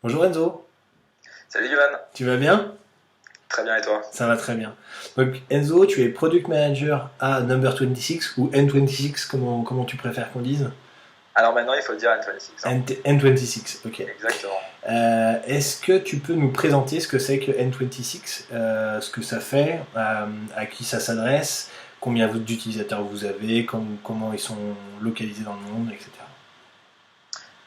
Bonjour Enzo, Salut Yohan, tu vas bien? très bien et toi? Ça va très bien. Donc Enzo, tu es Product Manager à Number 26 ou N26, comment tu préfères qu'on dise? Alors maintenant il faut dire N26, hein. N26, ok. Exactement. Est-ce que tu peux nous présenter ce que c'est que N26, ce que ça fait, à qui ça s'adresse, combien d'utilisateurs vous avez, comment ils sont localisés dans le monde, etc.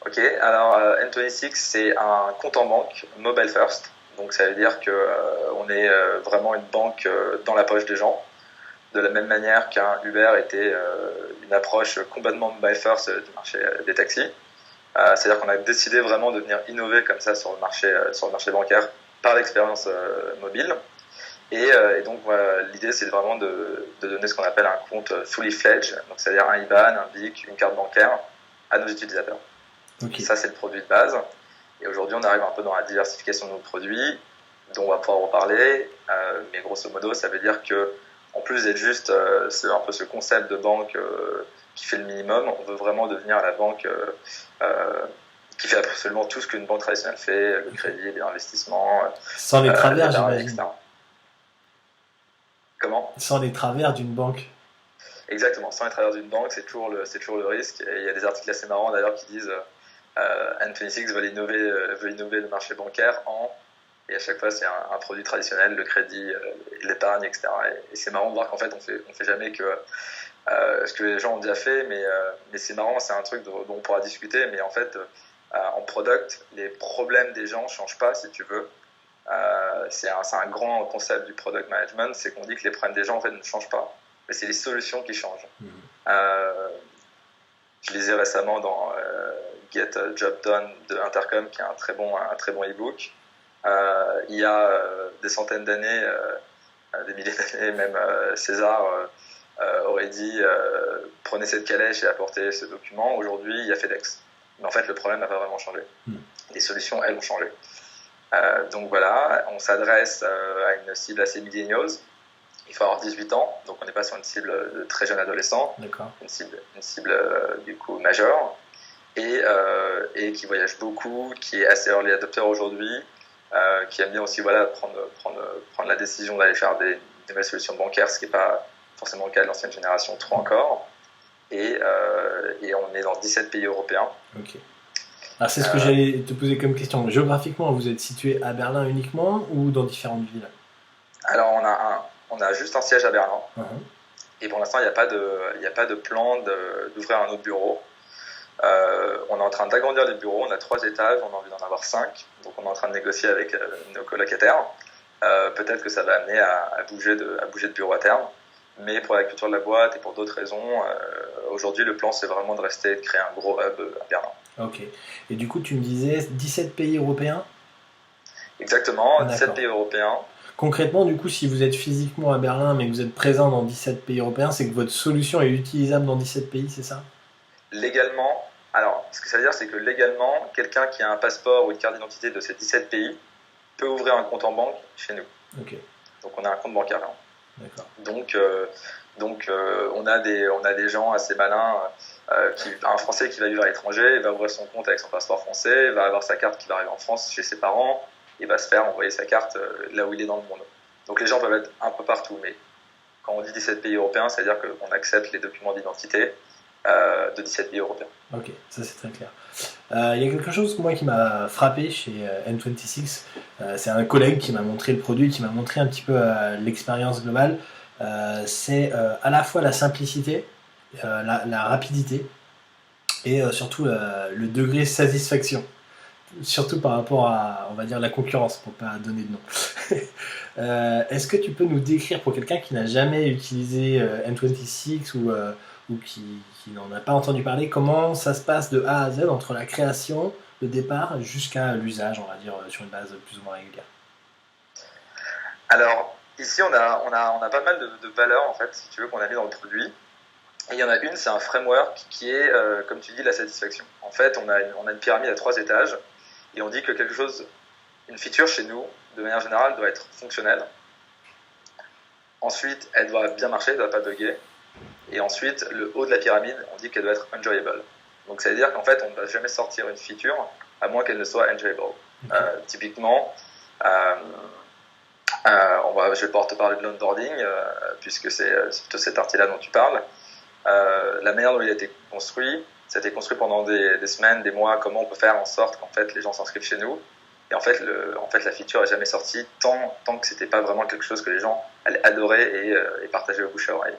Ok, alors N26 c'est un compte en banque mobile first, donc ça veut dire que on est vraiment une banque dans la poche des gens, de la même manière qu'un Uber était une approche complètement mobile first du marché des taxis. C'est-à-dire qu'on a décidé vraiment de venir innover comme ça sur le marché bancaire par l'expérience mobile. Et donc voilà, l'idée c'est vraiment de donner ce qu'on appelle un compte fully fledged, donc c'est-à-dire un IBAN, un BIC, une carte bancaire à nos utilisateurs. Ok. Ça c'est le produit de base. Et aujourd'hui on arrive un peu dans la diversification de nos produits, dont on va pouvoir reparler. Mais grosso modo ça veut dire que en plus d'être juste c'est un peu ce concept de banque qui fait le minimum, on veut vraiment devenir la banque euh, qui fait absolument tout ce qu'une banque traditionnelle fait, le crédit, l'investissement, Sans les travers, l'épargne, j'imagine. etc. Comment? Sans les travers d'une banque. Exactement, sans être à travers d'une banque, c'est toujours le risque. Et il y a des articles assez marrants d'ailleurs qui disent N26 veut innover le marché bancaire et à chaque fois c'est un produit traditionnel, le crédit, l'épargne, etc. Et c'est marrant de voir qu'en fait on fait jamais que ce que les gens ont déjà fait, mais c'est marrant, c'est un truc dont on pourra discuter, mais en fait en product, les problèmes des gens ne changent pas si tu veux. C'est un grand concept du product management, c'est qu'on dit que les problèmes des gens en fait ne changent pas, mais c'est les solutions qui changent. Euh, je lisais récemment dans Get a Job Done de Intercom, qui est un très bon e-book. Il y a des centaines d'années, des milliers d'années, même César aurait dit prenez cette calèche et apportez ce document. Aujourd'hui, il y a FedEx. Mais en fait, le problème n'a pas vraiment changé. Les solutions, elles, ont changé. Donc voilà, on s'adresse à une cible assez millennials. Il faut avoir 18 ans, donc on n'est pas sur une cible de très jeune adolescent, D'accord. une cible du coup majeure, et qui voyage beaucoup, qui est assez early adopter aujourd'hui, qui aime bien aussi voilà, prendre la décision d'aller faire des nouvelles solutions bancaires, ce qui n'est pas forcément le cas de l'ancienne génération trop encore. Et on est dans 17 pays européens. Ok. Alors c'est ce que j'allais te poser comme question. Géographiquement, vous êtes situé à Berlin uniquement ou dans différentes villes? Alors on a juste un siège à Berlin. Mhm. Et pour l'instant, il n'y a pas de plan d'ouvrir un autre bureau. On est en train d'agrandir les bureaux. On a 3 étages, on a envie d'en avoir 5. Donc on est en train de négocier avec nos colocataires. Peut-être que ça va amener à bouger de bureau à terme. Mais pour la culture de la boîte et pour d'autres raisons, aujourd'hui le plan c'est vraiment de rester et de créer un gros hub à Berlin. Ok. Et du coup, tu me disais 17 pays européens? Exactement, 17 D'accord. pays européens. Concrètement, du coup, si vous êtes physiquement à Berlin mais que vous êtes présent dans 17 pays européens, c'est que votre solution est utilisable dans 17 pays, c'est ça? Légalement, alors ce que ça veut dire c'est que légalement, quelqu'un qui a un passeport ou une carte d'identité de ces 17 pays peut ouvrir un compte en banque chez nous. Ok. Donc on a un compte bancaire là. D'accord. Donc on a des gens assez malins. Un Français qui va vivre à l'étranger, il va ouvrir son compte avec son passeport français, il va avoir sa carte qui va arriver en France chez ses parents, et va se faire envoyer sa carte là où il est dans le monde. Donc les gens peuvent être un peu partout, mais quand on dit 17 pays européens, c'est-à-dire qu'on accepte les documents d'identité de 17 pays européens. Ok, ça c'est très clair. Il y a quelque chose moi qui m'a frappé chez N26. C'est un collègue qui m'a montré le produit, qui m'a montré un petit peu l'expérience globale. C'est à la fois la simplicité, la rapidité et surtout le degré de satisfaction. Surtout par rapport à, on va dire, la concurrence, pour pas donner de nom. Est-ce que tu peux nous décrire pour quelqu'un qui n'a jamais utilisé N26 ou qui n'en a pas entendu parler, comment ça se passe de A à Z entre la création, le départ, jusqu'à l'usage, on va dire, sur une base plus ou moins régulière? Alors ici on a pas mal de valeurs en fait, si tu veux, qu'on a mis dans le produit. Et il y en a une, c'est un framework qui est, comme tu dis, la satisfaction. En fait, on a une pyramide à 3 étages et on dit que quelque chose, une feature chez nous, de manière générale, doit être fonctionnelle. Ensuite, elle doit bien marcher, elle ne doit pas bugger. Et ensuite, le haut de la pyramide, on dit qu'elle doit être enjoyable. Donc ça veut dire qu'en fait, on ne va jamais sortir une feature à moins qu'elle ne soit enjoyable. Typiquement, je vais pouvoir te parler de l'onboarding, puisque c'est plutôt cette partie-là dont tu parles. La manière dont il a été construit, ça a été construit pendant des semaines, des mois, comment on peut faire en sorte qu'en fait les gens s'inscrivent chez nous. Et en fait, la feature n'est jamais sortie tant que c'était pas vraiment quelque chose que les gens allaient adorer et partager au bouche à oreille.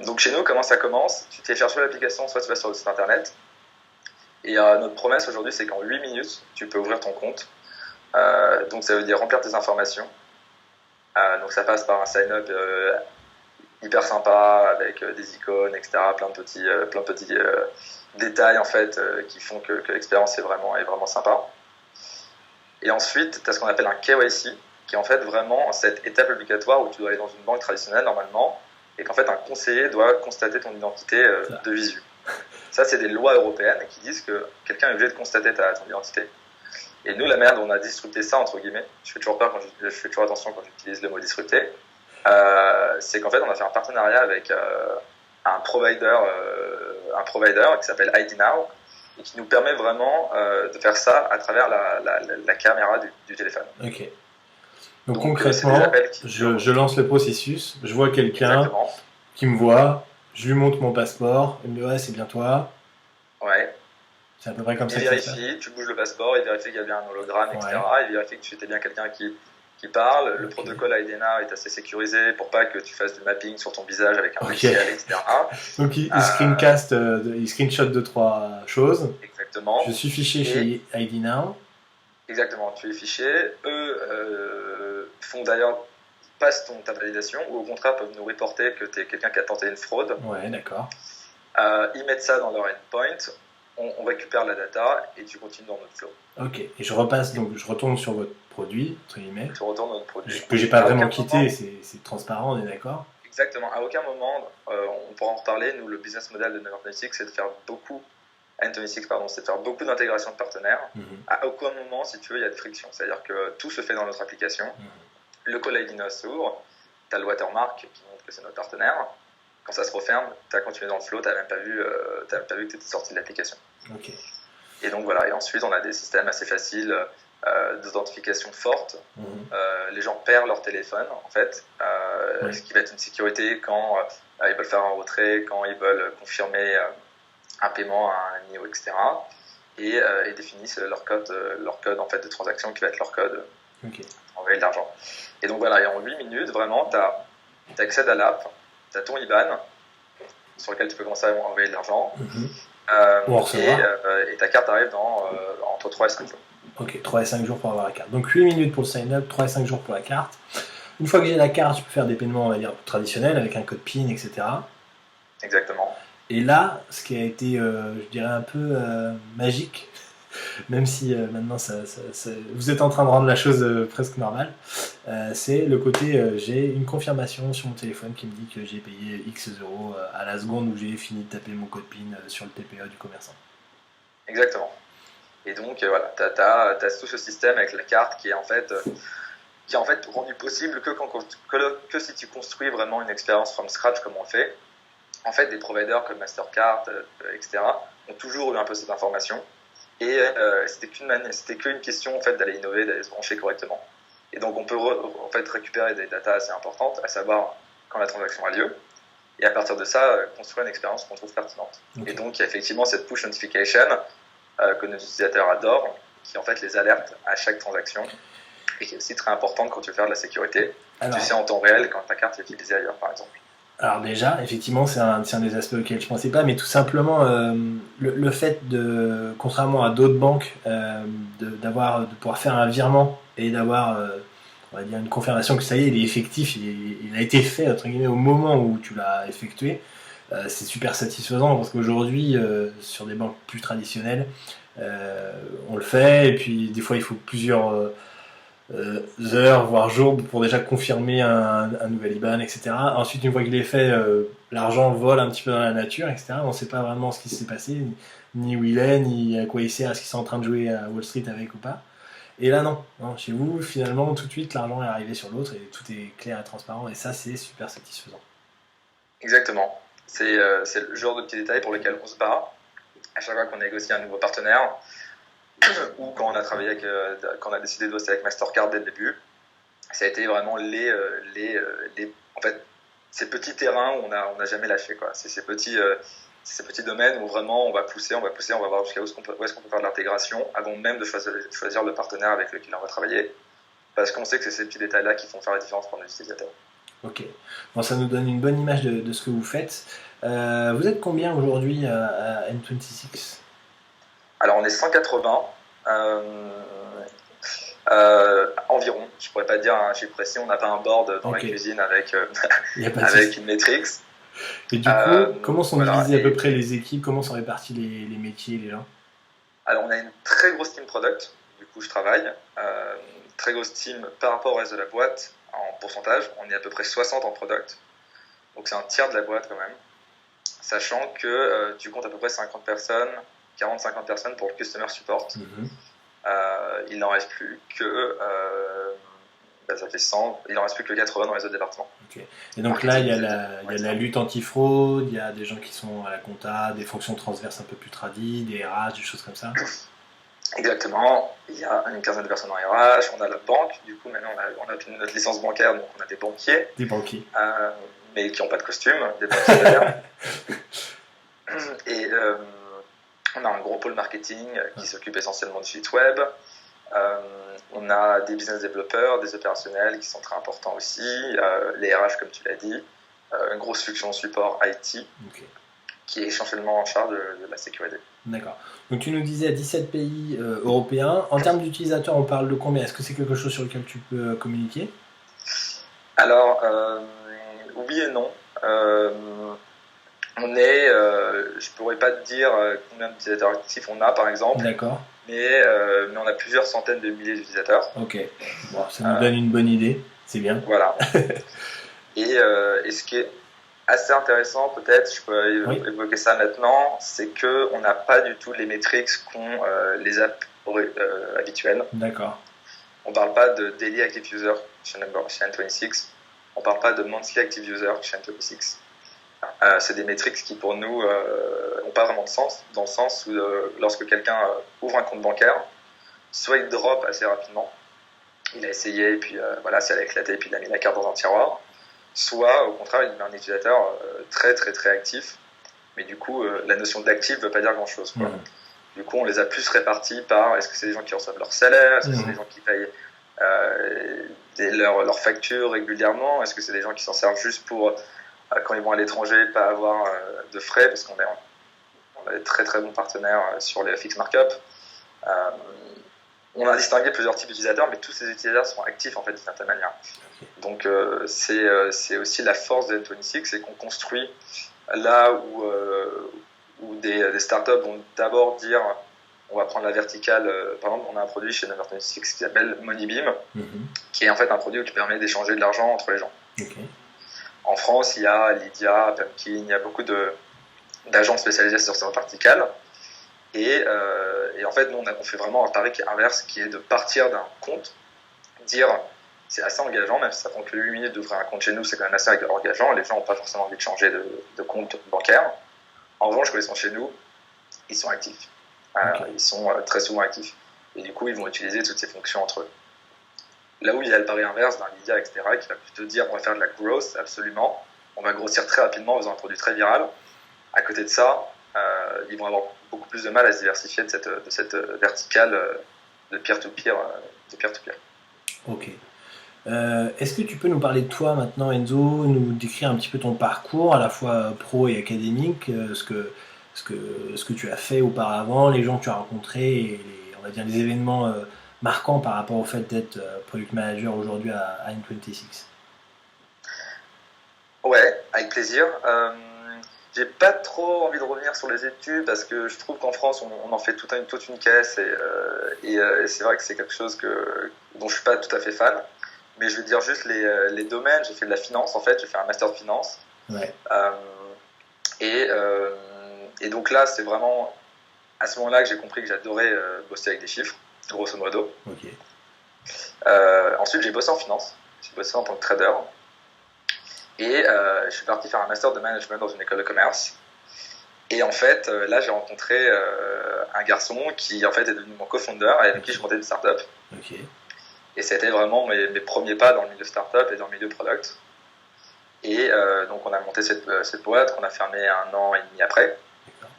Donc chez nous, comment ça commence? Tu télécharges l'application, soit tu vas sur le site internet. Et notre promesse aujourd'hui, c'est qu'en 8 minutes, tu peux ouvrir ton compte. Donc ça veut dire remplir tes informations. Donc ça passe par un sign-up hyper sympa avec des icônes, etc. Plein de petits détails en fait qui font que l'expérience est vraiment sympa. Et ensuite, tu as ce qu'on appelle un KYC, qui est en fait vraiment cette étape obligatoire où tu dois aller dans une banque traditionnelle normalement, et qu'en fait un conseiller doit constater ton identité de visu. Ça, c'est des lois européennes qui disent que quelqu'un est obligé de constater ton identité. Et nous, la manière dont on a disrupté ça, entre guillemets, je fais toujours attention quand j'utilise le mot disrupter, c'est qu'en fait, on a fait un partenariat avec un provider qui s'appelle ID Now, et qui nous permet vraiment de faire ça à travers la caméra du téléphone. Ok. Donc concrètement, je lance le processus, je vois quelqu'un qui me voit, je lui montre mon passeport, il me dit ouais, c'est bien toi. Ouais. C'est à peu près comme ça. Il vérifie, tu bouges le passeport, il vérifie qu'il y a bien un hologramme, etc. Il vérifie que tu étais bien quelqu'un qui parle. Le protocole IDNA est assez sécurisé pour pas que tu fasses du mapping sur ton visage avec un logiciel, etc. Donc il screenshot 2-3 choses. Exactement. Je suis fiché chez IDNow. Exactement, tu es fiché. Eux font d'ailleurs, passent ta validation, ou au contraire peuvent nous reporter que tu es quelqu'un qui a tenté une fraude. Ouais, d'accord. Ils mettent ça dans leur endpoint, on récupère la data et tu continues dans notre flow. Ok, et je retourne sur votre produit, entre guillemets. Tu retournes dans notre produit. Que j'ai pas vraiment quitté, c'est transparent, on est d'accord? Exactement, à aucun moment, on pourra en reparler, nous le business model de N26 c'est de faire beaucoup d'intégration de partenaires. À aucun moment, si tu veux, il y a de friction. C'est-à-dire que tout se fait dans notre application. Le call ID s'ouvre, tu as le watermark qui montre que c'est notre partenaire. Quand ça se referme, tu as continué dans le flow, tu n'as même pas vu que tu étais sorti de l'application. Okay. Et donc voilà, et ensuite on a des systèmes assez faciles d'authentification forte. Les gens perdent leur téléphone, en fait, ce qui va être une sécurité quand ils veulent faire un retrait, quand ils veulent confirmer un paiement à un NIO, etc. Et définissent leur code en fait, de transaction qui va être leur code envoyer de l'argent. Et donc voilà, et en 8 minutes, vraiment, tu accèdes à l'app, tu as ton IBAN sur lequel tu peux commencer à envoyer de l'argent. Et ta carte arrive entre 3 et 5 jours. Ok, 3 et 5 jours pour avoir la carte. Donc 8 minutes pour le sign-up, 3 et 5 jours pour la carte. Une fois que j'ai la carte, je peux faire des paiements, on va dire, traditionnels, avec un code PIN, etc. Exactement. Et là, ce qui a été, je dirais, un peu magique, même si maintenant vous êtes en train de rendre la chose presque normale, c'est le côté j'ai une confirmation sur mon téléphone qui me dit que j'ai payé X euros à la seconde où j'ai fini de taper mon code PIN sur le TPE du commerçant. Exactement. Et donc voilà, tu as tout ce système avec la carte qui est en fait rendu possible que si tu construis vraiment une expérience from scratch comme on le fait. En fait, des providers comme Mastercard, etc., ont toujours eu un peu cette information. Et c'était qu'une question en fait, d'aller innover, d'aller se brancher correctement. Et donc, on peut en fait, récupérer des datas assez importantes, à savoir quand la transaction a lieu. Et à partir de ça, construire une expérience qu'on trouve pertinente. Okay. Et donc, il y a effectivement cette push notification que nos utilisateurs adorent, qui en fait les alerte à chaque transaction. Et qui est aussi très importante quand tu veux faire de la sécurité. Alors, tu sais en temps réel quand ta carte est utilisée ailleurs, par exemple. Alors déjà, effectivement, c'est un des aspects auxquels je ne pensais pas, mais tout simplement le fait de, contrairement à d'autres banques, de pouvoir faire un virement et d'avoir, on va dire, une confirmation que ça y est, il est effectif, il a été fait, entre guillemets, au moment où tu l'as effectué, c'est super satisfaisant parce qu'aujourd'hui, sur des banques plus traditionnelles, on le fait et puis des fois il faut plusieurs heures, voire jours pour déjà confirmer un nouvel IBAN, etc. Ensuite, une fois qu'il est fait, l'argent vole un petit peu dans la nature, etc. On ne sait pas vraiment ce qui s'est passé, ni où il est, ni à quoi il sert, est-ce qu'ils sont en train de jouer à Wall Street avec ou pas. Et là, non. Chez vous, finalement, tout de suite, l'argent est arrivé sur l'autre et tout est clair et transparent. Et ça, c'est super satisfaisant. Exactement. C'est le genre de petits détails pour lesquels on se bat. À chaque fois qu'on négocie un nouveau partenaire, ou quand on a travaillé quand on a décidé de bosser avec Mastercard dès le début, ça a été vraiment en fait, ces petits terrains où on n'a jamais lâché, quoi. C'est ces petits domaines où vraiment on va pousser, on va voir jusqu'à où est-ce qu'on peut faire de l'intégration avant même de choisir le partenaire avec lequel on va travailler. Parce qu'on sait que c'est ces petits détails-là qui font faire la différence pour nos utilisateurs. Ok. Bon, ça nous donne une bonne image de ce que vous faites. Vous êtes combien aujourd'hui à N26? Alors on est 180 environ. Je pourrais pas dire un chiffre précis. On n'a pas un board dans la cuisine avec une matrix. Et du coup, comment sont divisées à peu près les équipes? Comment sont répartis les métiers, les gens? Alors on a une très grosse team product. Du coup, je travaille. Très grosse team par rapport au reste de la boîte. En pourcentage, on est à peu près 60 en product. Donc c'est un tiers de la boîte quand même. Sachant que tu comptes à peu près 50 personnes, 40-50 personnes pour le customer support. Il n'en reste plus que ça fait 100, il n'en reste plus que 80 dans les autres départements. Okay. Et donc là, il y a la lutte anti-fraude, il y a des gens qui sont à la compta, des fonctions transverses un peu plus tradies, des RH, des choses comme ça. Exactement, il y a une quinzaine de personnes en RH, on a la banque, du coup maintenant on a notre licence bancaire, donc on a des banquiers. Des banquiers. Mais qui n'ont pas de costume, des banquiers d'ailleurs. Et on a un gros pôle marketing qui s'occupe essentiellement du site web. On a des business développeurs, des opérationnels qui sont très importants aussi, les RH comme tu l'as dit, une grosse fonction support IT qui est essentiellement en charge de la sécurité. D'accord. Donc tu nous disais 17 pays européens. En termes d'utilisateurs, on parle de combien? Est-ce que c'est quelque chose sur lequel tu peux communiquer? Alors, oui et non. Je pourrais pas te dire combien d'utilisateurs actifs on a par exemple. D'accord. Mais on a plusieurs centaines de milliers d'utilisateurs. Ok, bon, ça nous donne une bonne idée, c'est bien. Voilà. Et ce qui est assez intéressant, peut-être, je peux évoquer ça maintenant, c'est qu'on n'a pas du tout les métriques qu'ont les apps habituelles. D'accord. On ne parle pas de daily active user chez N26, on ne parle pas de monthly active user chez N26. C'est des métriques qui pour nous n'ont pas vraiment de sens, dans le sens où lorsque quelqu'un ouvre un compte bancaire, soit il drop assez rapidement, il a essayé et puis voilà, ça a éclaté et puis il a mis la carte dans un tiroir, soit au contraire il est un utilisateur très très très actif, mais du coup la notion d'actif ne veut pas dire grand chose. Du coup on les a plus répartis par est-ce que c'est des gens qui reçoivent leur salaire, est-ce que c'est des gens qui payent leurs factures régulièrement, est-ce que c'est des gens qui s'en servent juste pour quand ils vont à l'étranger, pas avoir de frais, parce qu'on a des très très bons partenaires sur les fixed markup. On a distingué plusieurs types d'utilisateurs, mais tous ces utilisateurs sont actifs en fait d'une certaine manière. Donc c'est aussi la force de N26, c'est qu'on construit là où des startups vont d'abord dire on va prendre la verticale. Par exemple, on a un produit chez N26 qui s'appelle Moneybeam, qui est en fait un produit où tu permets d'échanger de l'argent entre les gens. En France, il y a Lydia, Pumpkin, il y a beaucoup d'agents spécialisés sur cette verticale. Et en fait, nous, on fait vraiment un pari qui est inverse, qui est de partir d'un compte, dire c'est assez engageant, même si ça prend que 8 minutes d'ouvrir un compte chez nous, c'est quand même assez engageant. Les gens n'ont pas forcément envie de changer de compte bancaire. En revanche, quand ils sont chez nous, ils sont actifs. Ils sont très souvent actifs. Et du coup, ils vont utiliser toutes ces fonctions entre eux. Là où il y a le pari inverse d'un Lydia, etc., qui va plutôt dire on va faire de la growth, absolument. On va grossir très rapidement en faisant un produit très viral. À côté de ça, ils vont avoir beaucoup plus de mal à se diversifier de cette verticale de peer-to-peer. Ok. Est-ce que tu peux nous parler de toi maintenant, Enzo, nous décrire un petit peu ton parcours, à la fois pro et académique, ce que tu as fait auparavant, les gens que tu as rencontrés et on va dire les événements marquant par rapport au fait d'être product manager aujourd'hui à N26? Ouais, avec plaisir. J'ai pas trop envie de revenir sur les études parce que je trouve qu'en France on en fait toute une caisse et c'est vrai que c'est quelque chose dont je suis pas tout à fait fan. Mais je vais dire juste les domaines. J'ai fait de la finance en fait, j'ai fait un master de finance. Ouais. Et donc là c'est vraiment à ce moment-là que j'ai compris que j'adorais bosser avec des chiffres. Grosso modo. Okay. Ensuite, j'ai bossé en finance. J'ai bossé en tant que trader. Et je suis parti faire un master de management dans une école de commerce. Et en fait, là, j'ai rencontré un garçon qui en fait est devenu mon co-founder et avec qui je montais une startup. Ok. Et c'était vraiment mes premiers pas dans le milieu startup et dans le milieu product. Et donc, on a monté cette boîte qu'on a fermée 1 an et demi après. D'accord.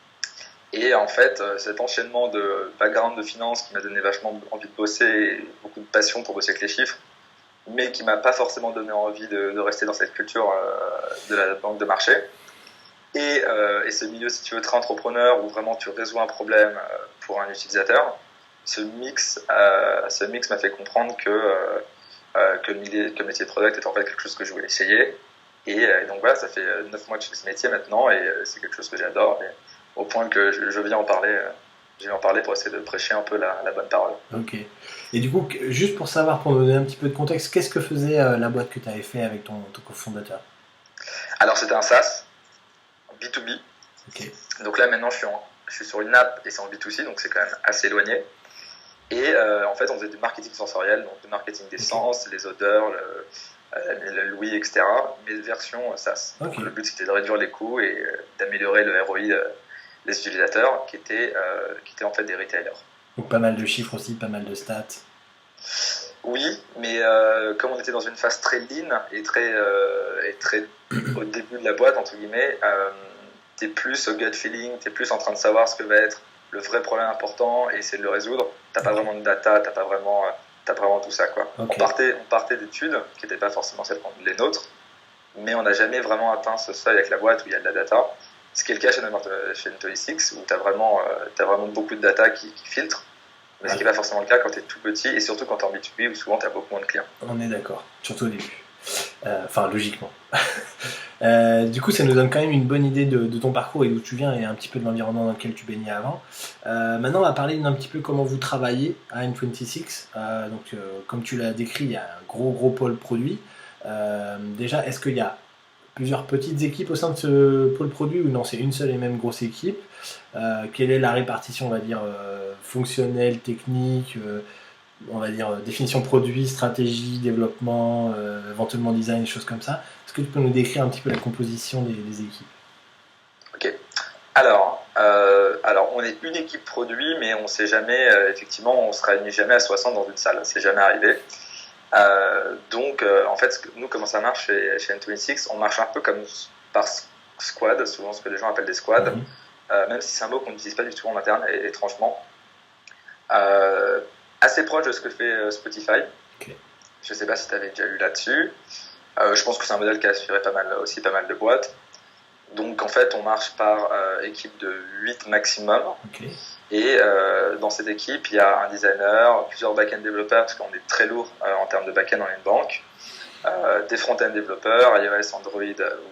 Et en fait, cet enchaînement de background de finance qui m'a donné vachement envie de bosser et beaucoup de passion pour bosser avec les chiffres, mais qui m'a pas forcément donné envie de rester dans cette culture de la banque de marché. Et ce milieu, si tu veux, très entrepreneur, où vraiment tu résous un problème pour un utilisateur, ce mix m'a fait comprendre que le métier de product était en fait quelque chose que je voulais essayer. Et donc voilà, ça fait 9 mois que je fais ce métier maintenant, et c'est quelque chose que j'adore, au point que je viens en parler. Je vais en parler pour essayer de prêcher un peu la bonne parole. Ok. Et du coup, juste pour savoir, pour nous donner un petit peu de contexte, qu'est-ce que faisait la boîte que tu avais fait avec ton cofondateur? Alors c'était un SaaS, B2B. Ok. Donc là maintenant je suis sur une app et c'est en B2C, donc c'est quand même assez éloigné. Et en fait on faisait du marketing sensoriel, donc du marketing des sens, les odeurs, l'ouïe, etc. Mais version SaaS. Ok. Donc le but c'était de réduire les coûts et d'améliorer le ROI des utilisateurs qui étaient en fait des retailers. Donc pas mal de chiffres aussi, pas mal de stats. Oui, mais comme on était dans une phase très lean et très au début de la boîte, entre guillemets, t'es plus au gut feeling, t'es plus en train de savoir ce que va être le vrai problème important et essayer de le résoudre. T'as pas vraiment de data, t'as pas vraiment tout ça, quoi. Ok. On partait d'études qui n'étaient pas forcément les nôtres, mais on n'a jamais vraiment atteint ce seuil avec la boîte où il y a de la data. Ce qui est le cas chez N26, où t'as vraiment beaucoup de data qui filtre. Mais ce qui n'est pas forcément le cas quand tu es tout petit et surtout quand tu es en B2B où souvent tu as beaucoup moins de clients. On est d'accord, surtout au début. Enfin, logiquement. Du coup, ça nous donne quand même une bonne idée de ton parcours et d'où tu viens et un petit peu de l'environnement dans lequel tu baignais avant. Maintenant, on va parler d'un petit peu comment vous travaillez à N26. Comme tu l'as décrit, il y a un gros pôle produit. Déjà, est-ce qu'il y a plusieurs petites équipes au sein de ce pôle produit ou non, c'est une seule et même grosse équipe? Quelle est la répartition, on va dire, fonctionnelle, technique, on va dire définition produit, stratégie, développement, éventuellement design, des choses comme ça? Est-ce que tu peux nous décrire un petit peu la composition des équipes? Ok. Alors, on est une équipe produit, mais on sait jamais, effectivement, on se réunit jamais à 60 dans une salle. C'est jamais arrivé. En fait, nous, comment ça marche chez N26, on marche un peu comme par squad, souvent ce que les gens appellent des squads, même si c'est un mot qu'on n'utilise pas du tout en interne, étrangement. Assez proche de ce que fait Spotify. Okay. Je ne sais pas si tu avais déjà lu là-dessus. Je pense que c'est un modèle qui a aspiré pas mal de boîtes. Donc en fait, on marche par équipe de 8 maximum. Okay. Et dans cette équipe, il y a un designer, plusieurs back-end développeurs, parce qu'on est très lourd en termes de back-end, on est une banque, des front-end développeurs, iOS, Android,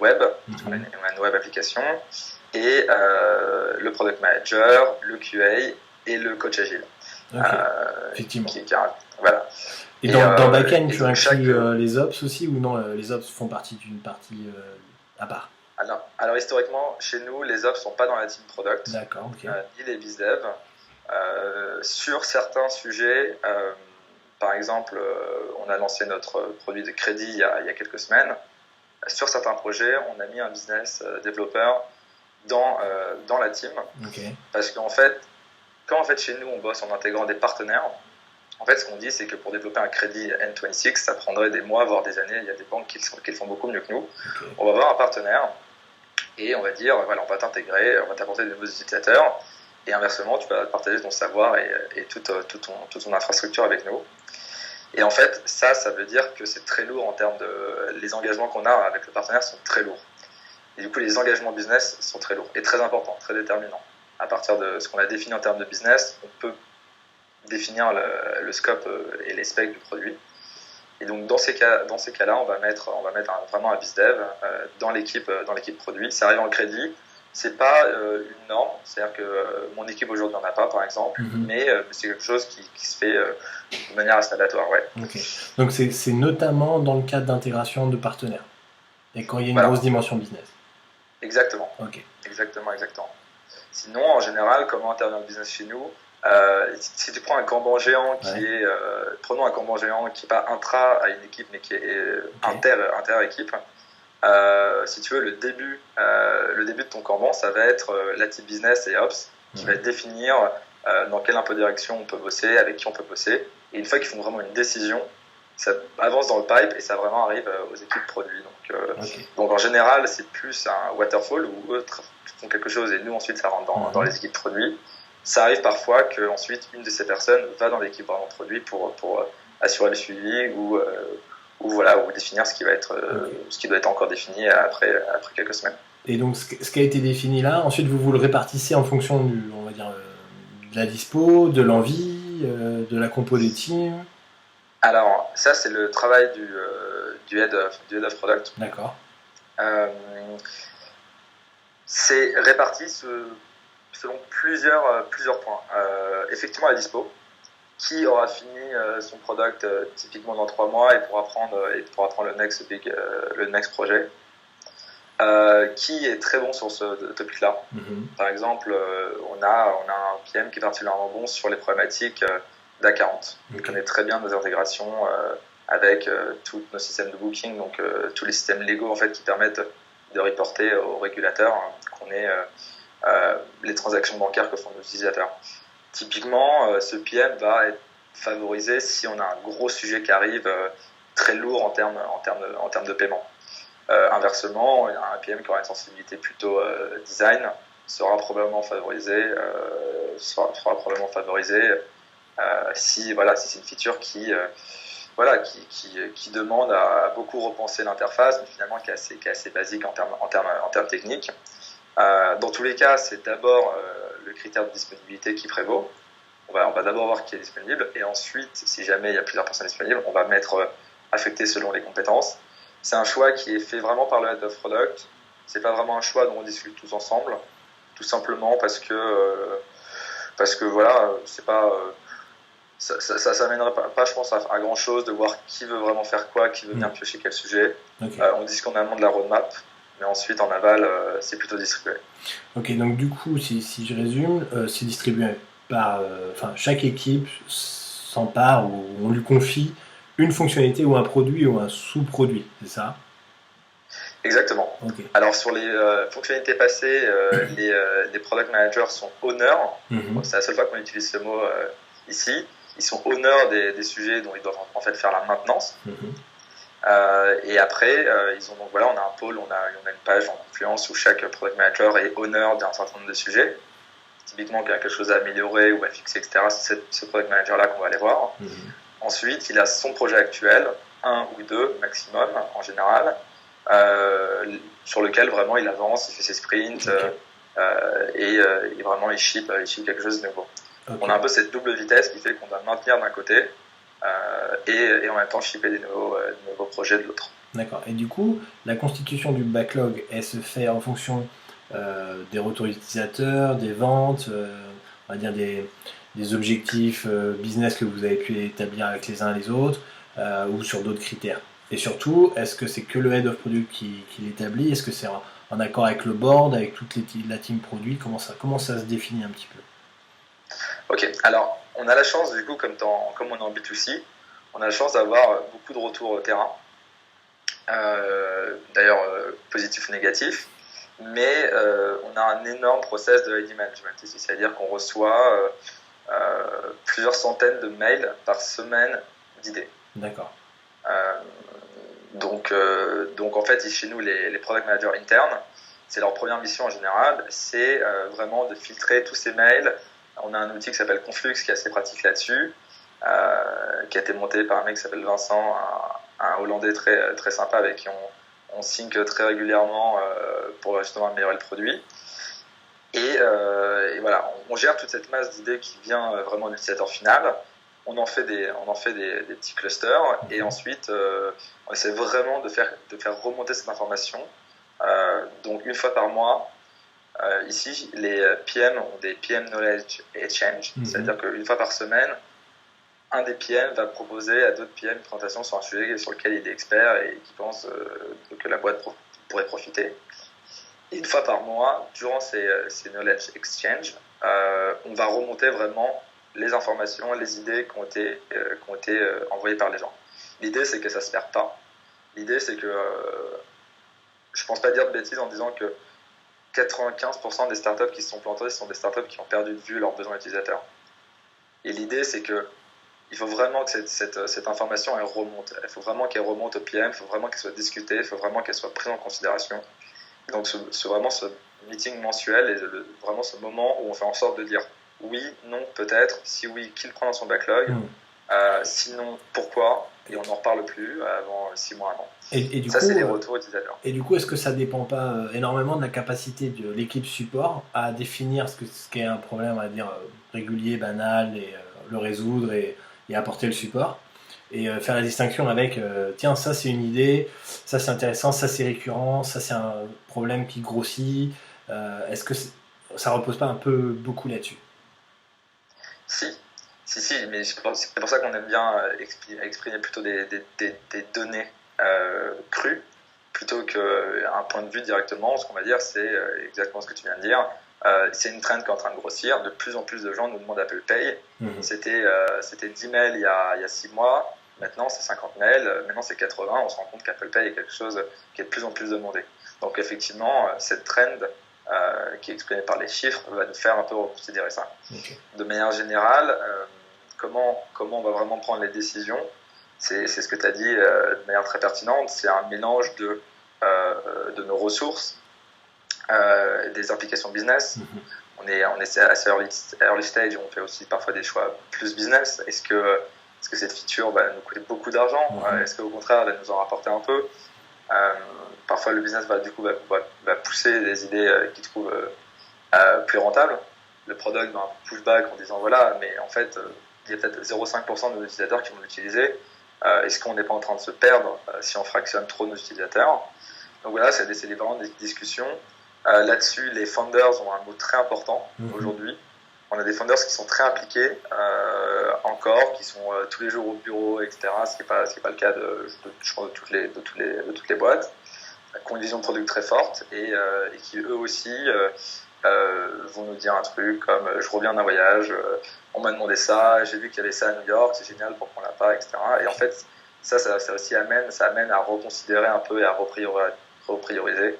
web, on a une web application, et le product manager, le QA et le coach agile. Okay. Effectivement. Voilà. Et dans back-end, tu inclus les ops aussi ou non? Les ops font partie d'une partie à part? Alors historiquement, chez nous, les ops ne sont pas dans la team product, d'accord, okay. Ni les bizdev. Sur certains sujets, par exemple, on a lancé notre produit de crédit il y a quelques semaines. Sur certains projets, on a mis un business développeur dans la team. Okay. Parce qu'en fait, quand chez nous, on bosse en intégrant des partenaires, en fait, ce qu'on dit, c'est que pour développer un crédit N26, ça prendrait des mois, voire des années. Il y a des banques qui le font beaucoup mieux que nous. Okay. On va avoir un partenaire et on va dire, voilà, on va t'intégrer, on va t'apporter de nouveaux utilisateurs. Et inversement, tu vas partager ton savoir et toute ton infrastructure avec nous. Et en fait, ça veut dire que c'est très lourd en termes de... Les engagements qu'on a avec le partenaire sont très lourds. Et du coup, les engagements business sont très lourds et très importants, très déterminants. À partir de ce qu'on a défini en termes de business, on peut définir le scope et les specs du produit. Et donc, dans ces cas-là, on va mettre vraiment un bizdev dans l'équipe produit. Ça arrive en crédit. C'est pas une norme, c'est-à-dire que mon équipe aujourd'hui n'en a pas, par exemple, mais c'est quelque chose qui se fait de manière assez aléatoire, ouais. Okay. Donc c'est notamment dans le cadre d'intégration de partenaires et quand il y a une grosse dimension business. Exactement. Okay. Exactement. Sinon, en général, comment intervient le business chez nous? Si tu prends un Kanban géant prenons un Kanban géant qui n'est pas intra à une équipe, mais qui est inter-équipe. si tu veux, le début de ton Kanban, ça va être la team business et ops qui va définir dans quelle un peu direction on peut bosser, avec qui on peut bosser. Et une fois qu'ils font vraiment une décision, ça avance dans le pipe et ça vraiment arrive aux équipes produits. Donc en général, c'est plus un waterfall où eux font quelque chose et nous ensuite ça rentre dans les équipes produits. Ça arrive parfois qu'ensuite une de ces personnes va dans l'équipe vraiment produit pour assurer le suivi ou définir ce qui doit être encore défini après quelques semaines. Et donc ce qui a été défini là, ensuite vous le répartissez en fonction on va dire, de la dispo, de l'envie, de la compo des teams. Alors ça c'est le travail du head of product. D'accord. C'est réparti selon plusieurs points. Effectivement la dispo. Qui aura fini son product typiquement dans 3 mois et pourra prendre le next projet. Qui est très bon sur ce topic-là. Par exemple, on a un PM qui est particulièrement bon sur les problématiques d'A40. Il connaît très bien nos intégrations avec tous nos systèmes de booking, donc tous les systèmes légaux en fait, qui permettent de reporter aux régulateurs qu'on ait les transactions bancaires que font nos utilisateurs. Typiquement, ce PM va être favorisé si on a un gros sujet qui arrive très lourd en termes de paiement. Inversement, un PM qui aura une sensibilité plutôt design sera probablement favorisé si c'est une feature qui demande à beaucoup repenser l'interface, mais finalement qui est assez basique en termes techniques. Dans tous les cas, c'est d'abord le critère de disponibilité qui prévaut. On va d'abord voir qui est disponible et ensuite, si jamais il y a plusieurs personnes disponibles, on va mettre affecté selon les compétences. C'est un choix qui est fait vraiment par le head of product. C'est pas vraiment un choix dont on discute tous ensemble, tout simplement parce que voilà, c'est pas ça mènerait pas je pense à grand chose de voir qui veut vraiment faire quoi, qui veut venir piocher quel sujet. Okay. On dit qu'on amont de la roadmap. Mais ensuite, en aval, c'est plutôt distribué. Ok, donc du coup, si je résume, c'est distribué par... chaque équipe s'empare ou on lui confie une fonctionnalité ou un produit ou un sous-produit, c'est ça? Exactement. Okay. Alors, sur les fonctionnalités passées, les product managers sont honneurs. C'est la seule fois qu'on utilise ce mot ici. Ils sont honneurs des sujets dont ils doivent en fait faire la maintenance. Et après, on a un pôle, on a une page en Confluence où chaque product manager est honneur d'un certain nombre de sujets. Typiquement, qu'il y a quelque chose à améliorer ou à fixer, etc. C'est ce product manager-là qu'on va aller voir. Ensuite, il a son projet actuel, 1 ou 2 maximum en général, sur lequel vraiment il avance, il fait ses sprints et vraiment il ship quelque chose de nouveau. Okay. On a un peu cette double vitesse qui fait qu'on doit maintenir d'un côté et en même temps shipper des nouveaux projets de l'autre. D'accord. Et du coup, la constitution du backlog, elle se fait en fonction des retours utilisateurs, des ventes, on va dire des objectifs business que vous avez pu établir avec les uns et les autres, ou sur d'autres critères. Et surtout, est-ce que c'est que le head of product qui l'établit? Est-ce que c'est en accord avec le board, avec toute la team produit? Comment ça se définit un petit peu? Ok, alors on a la chance du coup, comme on est en B2C, on a la chance d'avoir beaucoup de retours terrain, d'ailleurs positifs ou négatifs, mais on a un énorme process de ID management, c'est-à-dire qu'on reçoit plusieurs centaines de mails par semaine d'idées. D'accord. Donc en fait, chez nous, les product managers internes, c'est leur première mission en général, c'est vraiment de filtrer tous ces mails. On a un outil qui s'appelle Conflux qui est assez pratique là-dessus, qui a été monté par un mec qui s'appelle Vincent, un Hollandais très, très sympa avec qui on sync très régulièrement pour justement améliorer le produit. Et voilà, on gère toute cette masse d'idées qui vient vraiment de l'utilisateur final. On en fait des petits clusters et ensuite on essaie vraiment de faire remonter cette information. Donc une fois par mois, ici les PM ont des PM Knowledge Exchange, c'est-à-dire qu'une fois par semaine, un des PM va proposer à d'autres PM une présentation sur un sujet sur lequel il est expert et qui pense que la boîte pourrait profiter. Et une fois par mois, durant ces Knowledge Exchange, on va remonter vraiment les informations, les idées qui ont été envoyées par les gens. L'idée, c'est que ça ne se perd pas. L'idée, c'est que je pense pas dire de bêtises en disant que 95% des startups qui se sont plantées sont des startups qui ont perdu de vue leurs besoins utilisateurs. Et l'idée, c'est que il faut vraiment que cette information elle remonte. Il faut vraiment qu'elle remonte au PM, il faut vraiment qu'elle soit discutée, il faut vraiment qu'elle soit prise en considération. Donc vraiment ce meeting mensuel et vraiment ce moment où on fait en sorte de dire oui, non, peut-être, si oui, qui le prend dans son backlog, sinon, pourquoi, et on n'en reparle plus avant 6 mois, 1 an. Et du ça, coup, c'est les retours utilisateurs. Et du coup, est-ce que ça dépend pas énormément de la capacité de l'équipe support à définir ce qu'est un problème, on va dire, régulier, banal, et le résoudre et apporter le support et faire la distinction avec tiens, ça c'est une idée, ça c'est intéressant, ça c'est récurrent, ça c'est un problème qui grossit. Est-ce que ça repose pas un peu beaucoup là-dessus? Si, mais c'est pour ça qu'on aime bien exprimer plutôt des données crues plutôt qu'un point de vue directement. Ce qu'on va dire, c'est exactement ce que tu viens de dire. C'est une trend qui est en train de grossir. De plus en plus de gens nous demandent Apple Pay. C'était 10 mails il y a 6 mois. Maintenant, c'est 50 mails. Maintenant, c'est 80. On se rend compte qu'Apple Pay est quelque chose qui est de plus en plus demandé. Donc, effectivement, cette trend qui est exprimée par les chiffres va nous faire un peu reconsidérer ça. Okay. De manière générale, comment on va vraiment prendre les décisions, c'est ce que tu as dit de manière très pertinente. C'est un mélange de nos ressources, des implications business. On est assez early stage, on fait aussi parfois des choix plus business. Est-ce que cette feature va nous coûter beaucoup d'argent? Est-ce qu'au contraire, elle va nous en rapporter un peu? Parfois, le business va pousser des idées qu'il trouve plus rentables. Le product va un pushback en disant voilà, mais en fait, il y a peut-être 0,5% de nos utilisateurs qui vont l'utiliser. Est-ce qu'on n'est pas en train de se perdre si on fractionne trop nos utilisateurs? Donc voilà, c'est vraiment des discussions. Là-dessus, les founders ont un mot très important aujourd'hui. On a des founders qui sont très impliqués encore, qui sont tous les jours au bureau, etc. Ce qui n'est pas le cas je pense, de toutes les boîtes, qui ont une vision de product très forte et qui eux aussi vont nous dire un truc comme je reviens d'un voyage, on m'a demandé ça, j'ai vu qu'il y avait ça à New York, c'est génial, pourquoi on l'a pas, etc. Et en fait, ça aussi amène à reconsidérer un peu et à reprioriser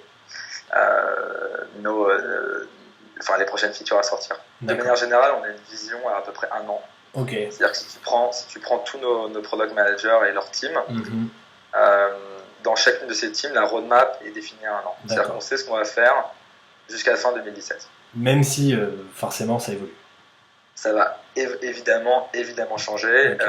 les prochaines features à sortir. De manière générale, on a une vision à peu près 1 an. Okay. C'est-à-dire que si tu prends tous nos product managers et leur team, dans chacune de ces teams, la roadmap est définie à 1 an. C'est-à-dire qu'on sait ce qu'on va faire jusqu'à la fin 2017. Même si forcément ça évolue. Ça va évidemment changer. Okay.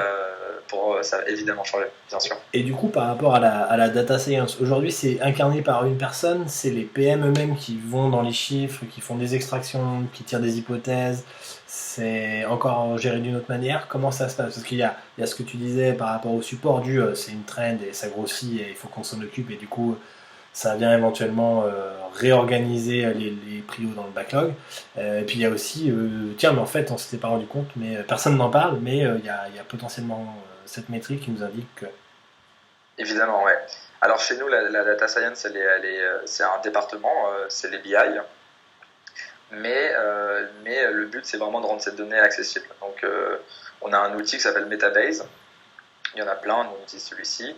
Ça va évidemment changer, bien sûr. Et du coup, par rapport à la data science, aujourd'hui, c'est incarné par une personne, c'est les PM eux-mêmes qui vont dans les chiffres, qui font des extractions, qui tirent des hypothèses. C'est encore géré d'une autre manière. Comment ça se passe? Parce qu'il y a ce que tu disais par rapport au support c'est une trend et ça grossit et il faut qu'on s'en occupe et du coup, ça vient éventuellement réorganiser les prios dans le backlog. Et puis il y a aussi, tiens, mais en fait, on s'était pas rendu compte, mais personne n'en parle, mais il y a potentiellement cette métrique qui nous indique que... Évidemment, ouais. Alors chez nous, la data science, c'est un département, c'est les BI. Mais le but, c'est vraiment de rendre cette donnée accessible. Donc, on a un outil qui s'appelle Metabase. Il y en a plein, nous on utilise celui-ci.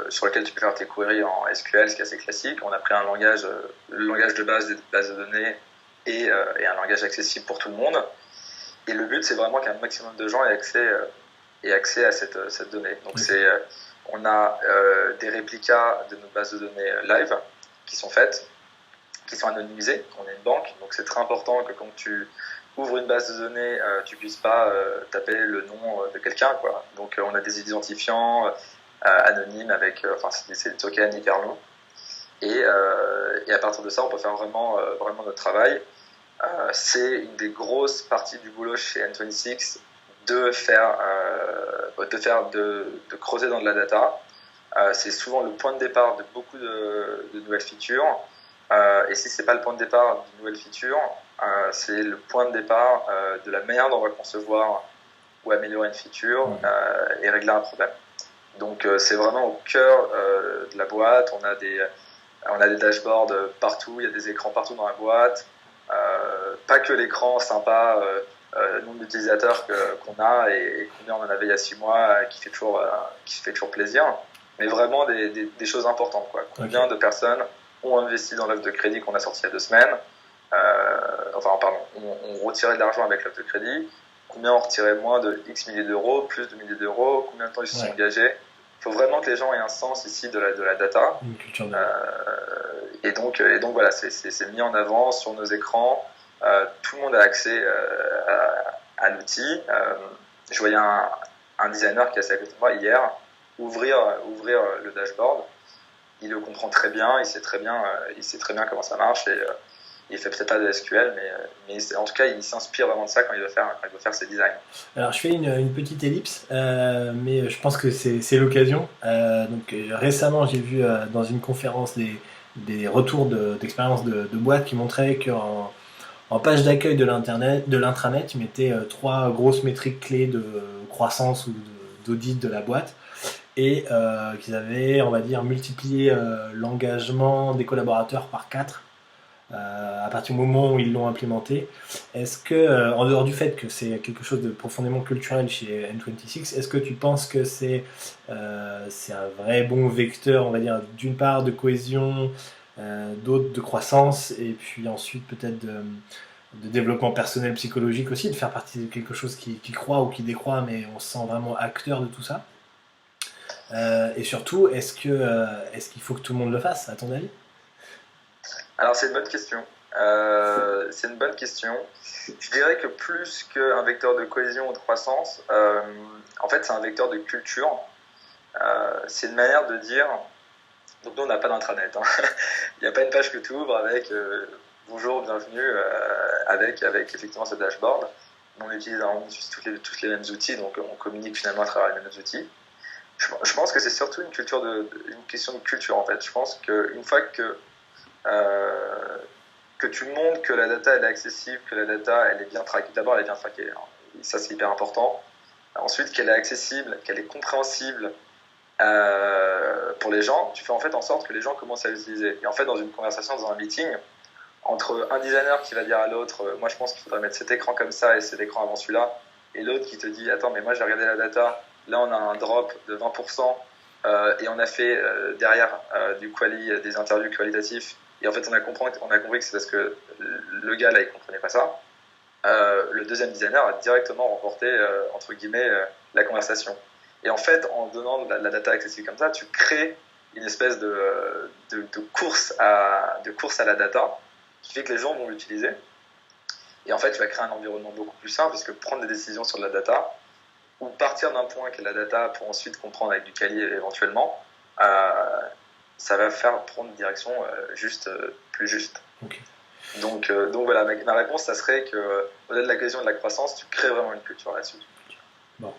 Sur lequel tu peux faire tes queries en SQL, ce qui est assez classique. On a pris le langage de base des bases de données et un langage accessible pour tout le monde. Et le but, c'est vraiment qu'un maximum de gens aient accès à cette donnée. Donc, on a des réplicas de nos bases de données live qui sont faites, qui sont anonymisées. On est une banque, donc c'est très important que quand tu ouvres une base de données, tu puisses pas taper le nom de quelqu'un, quoi. Donc, on a des identifiants anonyme avec, c'est des tokens hyper longs. Et à partir de ça, on peut faire vraiment notre travail. C'est une des grosses parties du boulot chez N26 de creuser dans de la data. C'est souvent le point de départ de beaucoup de nouvelles features. Et si c'est pas le point de départ d'une nouvelle feature, c'est le point de départ de la manière dont on va concevoir ou améliorer une feature et régler un problème. Donc c'est vraiment au cœur de la boîte. On a des dashboards partout, il y a des écrans partout dans la boîte. Pas que l'écran sympa, nombre d'utilisateurs qu'on a et combien on en avait il y a 6 mois, qui fait toujours plaisir. mais vraiment des choses importantes, quoi. Combien de personnes ont investi dans l'offre de crédit qu'on a sorti il y a 2 semaines, ont retiré de l'argent avec l'offre de crédit, combien ont retiré moins de X milliers d'euros, plus de milliers d'euros, combien de temps ils se sont engagés. Il faut vraiment que les gens aient un sens ici de la data. Une culture de... et donc voilà, c'est mis en avant sur nos écrans. Tout le monde a accès à l'outil. Je voyais un designer qui est assis à côté de moi hier ouvrir le dashboard. Il le comprend très bien, il sait très bien comment ça marche et il fait peut-être pas de SQL, mais en tout cas il s'inspire vraiment de ça quand il veut faire ses designs. Alors je fais une petite ellipse, mais je pense que c'est l'occasion. Récemment j'ai vu dans une conférence des retours d'expérience de boîtes qui montraient qu'en page d'accueil de l'intranet, ils mettaient 3 grosses métriques clés de croissance ou d'audit de la boîte et qu'ils avaient, on va dire, multiplié l'engagement des collaborateurs par 4 à partir du moment où ils l'ont implémenté. Est-ce que, en dehors du fait que c'est quelque chose de profondément culturel chez N26, est-ce que tu penses que c'est un vrai bon vecteur, on va dire, d'une part de cohésion, d'autre de croissance, et puis ensuite peut-être de développement personnel psychologique aussi, de faire partie de quelque chose qui croit ou qui décroît, mais on se sent vraiment acteur de tout ça. Et surtout, est-ce qu'il faut que tout le monde le fasse, à ton avis ? Alors c'est une bonne question. Je dirais que plus qu'un vecteur de cohésion ou de croissance, en fait c'est un vecteur de culture. C'est une manière de dire. Donc nous on n'a pas d'intranet. Il n'y a pas une page que tu ouvres avec bonjour, bienvenue, avec effectivement ce dashboard. On utilise tous les mêmes outils, donc on communique finalement à travers les mêmes outils. Je pense que c'est surtout une question de culture en fait. Je pense qu'une fois que tu montres que la data elle est accessible, que la data elle est bien traquée. D'abord elle est bien traquée, et ça c'est hyper important. Ensuite qu'elle est accessible, qu'elle est compréhensible pour les gens, tu fais en fait en sorte que les gens commencent à l'utiliser. Et en fait dans une conversation, dans un meeting, entre un designer qui va dire à l'autre moi je pense qu'il faudrait mettre cet écran comme ça et cet écran avant celui-là, et l'autre qui te dit attends mais moi j'ai regardé la data, là on a un drop de 20%, et on a fait derrière des interviews qualitatives. Et en fait, on a compris que c'est parce que le gars là, il comprenait pas ça. Le deuxième designer a directement remporté entre guillemets la conversation. Et en fait, en donnant de la data accessible comme ça, tu crées une espèce de course à la data qui fait que les gens vont l'utiliser. Et en fait, tu vas créer un environnement beaucoup plus simple parce que prendre des décisions sur de la data ou partir d'un point qu'est la data pour ensuite comprendre avec du quali éventuellement. Ça va faire prendre une direction plus juste. Okay. Donc voilà, ma réponse, ça serait que au-delà de la cohésion et de la croissance, tu crées vraiment une culture là-dessus. Bon.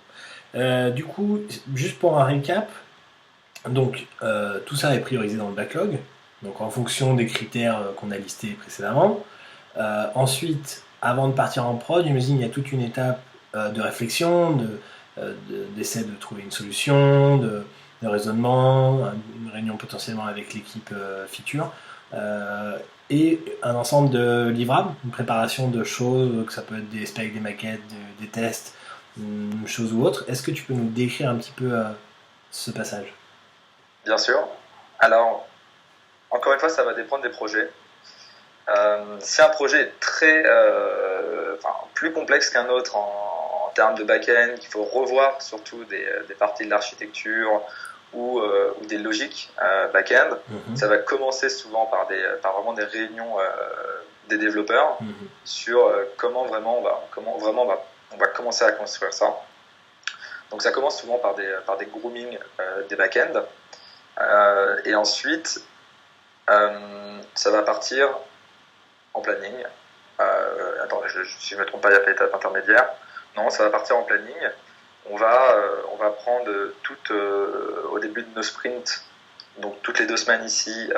Du coup, juste pour un récap, donc tout ça est priorisé dans le backlog, donc en fonction des critères qu'on a listés précédemment. Ensuite, avant de partir en prod, j'imagine il y a toute une étape de réflexion, d'essai de trouver une solution, de raisonnement, une réunion potentiellement avec l'équipe feature, et un ensemble de livrables, une préparation de choses, que ça peut être des specs, des maquettes, des tests, une chose ou autre. Est-ce que tu peux nous décrire un petit peu ce passage ? Bien sûr. Alors, encore une fois, ça va dépendre des projets. Si un projet est plus complexe qu'un autre en termes de back-end, qu'il faut revoir surtout des parties de l'architecture, ou des logiques back-end. Ça va commencer souvent par vraiment des réunions des développeurs sur comment vraiment on va commencer à construire ça. Donc ça commence souvent par des grooming des back-end, et ensuite ça va partir en planning. Si je ne me trompe pas, il n'y a pas d'étape intermédiaire. Non, ça va partir en planning. On va prendre au début de nos sprints, donc toutes les 2 semaines ici,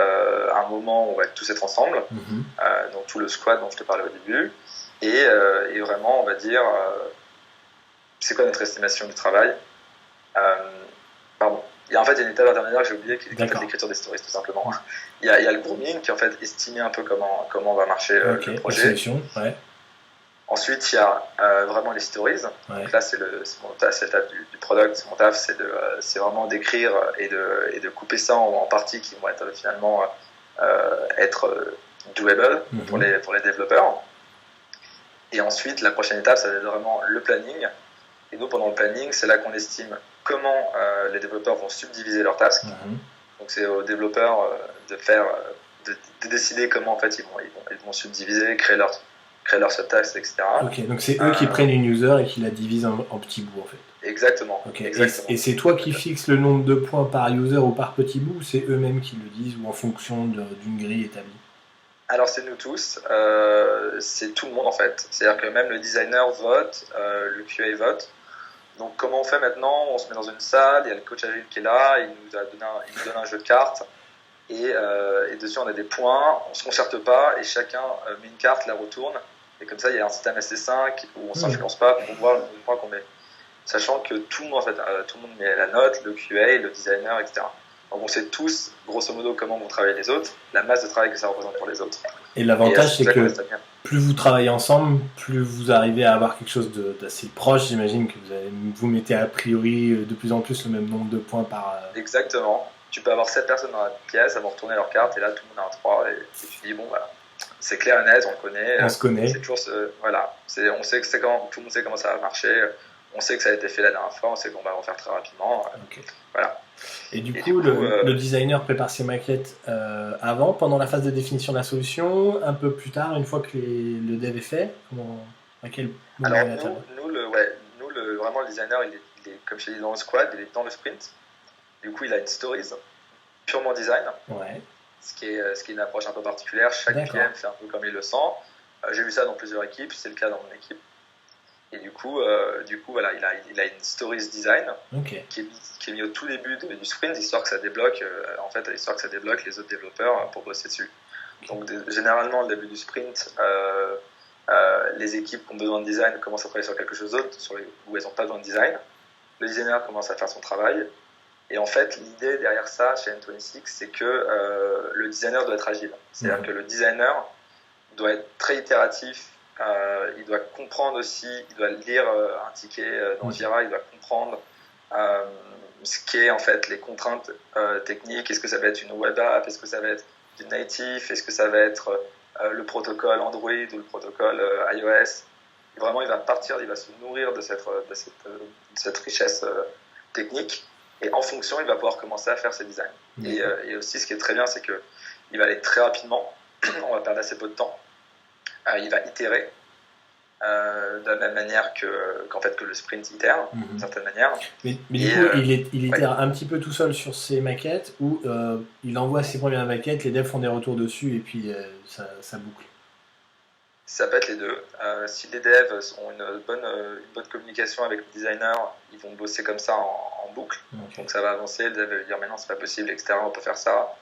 un moment où on va tous être ensemble, donc tout le squad dont je te parlais au début, et vraiment on va dire c'est quoi notre estimation du travail. Il y a en fait une étape intermédiaire que j'ai oublié, qui est l'écriture des stories tout simplement. Il y a le grooming qui est en fait estimer un peu comment va marcher le projet. La solution, ouais. Ensuite, il y a vraiment les stories. Ouais. Donc là, c'est l'étape du product. Mon taf, c'est vraiment d'écrire et de couper ça en parties qui vont être finalement être doable pour les développeurs. Et ensuite, la prochaine étape, ça va être vraiment le planning. Et nous, pendant le planning, c'est là qu'on estime comment les développeurs vont subdiviser leurs tasks. Donc c'est aux développeurs de décider comment en fait ils vont subdiviser, créer leur subtasks, etc. Ok, donc c'est eux qui prennent une user et qui la divisent en petits bouts en fait. Exactement. Okay. Et c'est toi qui fixes le nombre de points par user ou par petit bout, ou c'est eux-mêmes qui le disent, ou en fonction d'une grille établie? Alors c'est nous tous, c'est tout le monde en fait. C'est-à-dire que même le designer vote, le QA vote. Donc comment on fait maintenant? On se met dans une salle, il y a le coach agile qui est là, il nous donne un jeu de cartes. Et dessus on a des points, on se concerte pas et chacun met une carte, la retourne et comme ça il y a un système SC5 où on s'influence pas pour voir le point qu'on met, sachant que tout le monde met la note, le QA, le designer, etc. Donc on sait tous grosso modo comment vont travailler les autres, la masse de travail que ça représente pour les autres. Et l'avantage c'est que plus vous travaillez ensemble, plus vous arrivez à avoir quelque chose d'assez proche. J'imagine que vous mettez a priori de plus en plus le même nombre de points par... Exactement. Tu peux avoir 7 personnes dans la pièce, elles vont retourner leur carte et là tout le monde a un 3 et tu dis bon voilà, c'est clair et net, on le connaît. On se connaît. C'est toujours voilà, on sait que tout le monde sait comment ça va marcher, on sait que ça a été fait la dernière fois, on sait qu'on va le refaire très rapidement. Okay. Voilà. Et du coup, le designer prépare ses maquettes avant, pendant la phase de définition de la solution, un peu plus tard, une fois que le dev est fait. À quel moment? Alors vraiment le designer, il est comme je t'ai dit dans le squad, il est dans le sprint. Du coup, il a une stories purement design, ce qui est une approche un peu particulière. Chaque PM fait un peu comme il le sent. J'ai vu ça dans plusieurs équipes, c'est le cas dans mon équipe. Et du coup voilà, il a une stories design qui est mis au tout début du sprint, histoire que ça débloque les autres développeurs pour bosser dessus. Donc généralement, au début du sprint, les équipes qui ont besoin de design commencent à travailler sur quelque chose d'autre, où elles n'ont pas besoin de design. Le designer commence à faire son travail. Et en fait, l'idée derrière ça, chez N26, c'est que le designer doit être agile. C'est-à-dire que le designer doit être très itératif, il doit comprendre aussi, il doit lire un ticket dans Jira, il doit comprendre ce qu'est en fait les contraintes techniques. Est-ce que ça va être une web app? Est-ce que ça va être du native? Est-ce que ça va être le protocole Android ou le protocole iOS? Et vraiment, il va se nourrir de cette richesse technique. Et en fonction, il va pouvoir commencer à faire ses designs. Et aussi, ce qui est très bien, c'est qu'il va aller très rapidement. On va perdre assez peu de temps. Il va itérer de la même manière que le sprint itère, d'une certaine manière. Mais du coup, il itère un petit peu tout seul sur ses maquettes ou il envoie ses premières maquettes, les devs font des retours dessus et puis ça boucle? Ça peut être les deux. Si les devs ont une bonne communication avec le designer, ils vont bosser comme ça en boucle. Donc ça va avancer, le dev va dire mais non, c'est pas possible, etc. On peut faire ça.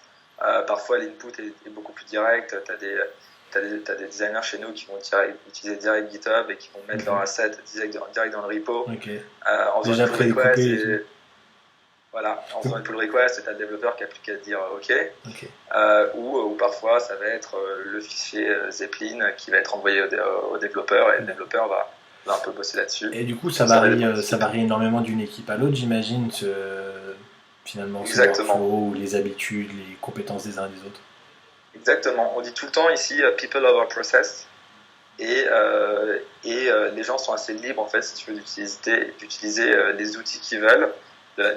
Parfois l'input est beaucoup plus direct. T'as des designers chez nous qui vont utiliser direct GitHub et qui vont mettre leur asset direct dans le repo. En déjà prédécoupé. Voilà, en faisant une pull request, c'est un développeur qui n'a plus qu'à dire OK. Ou parfois, ça va être le fichier Zeppelin qui va être envoyé au développeur et le développeur va un peu bosser là-dessus. Et du coup, ça varie énormément d'une équipe à l'autre, j'imagine, finalement, ce workflow, les habitudes, les compétences des uns et des autres. Exactement. On dit tout le temps ici people over process. Et les gens sont assez libres, en fait, si tu veux, d'utiliser les outils qu'ils veulent.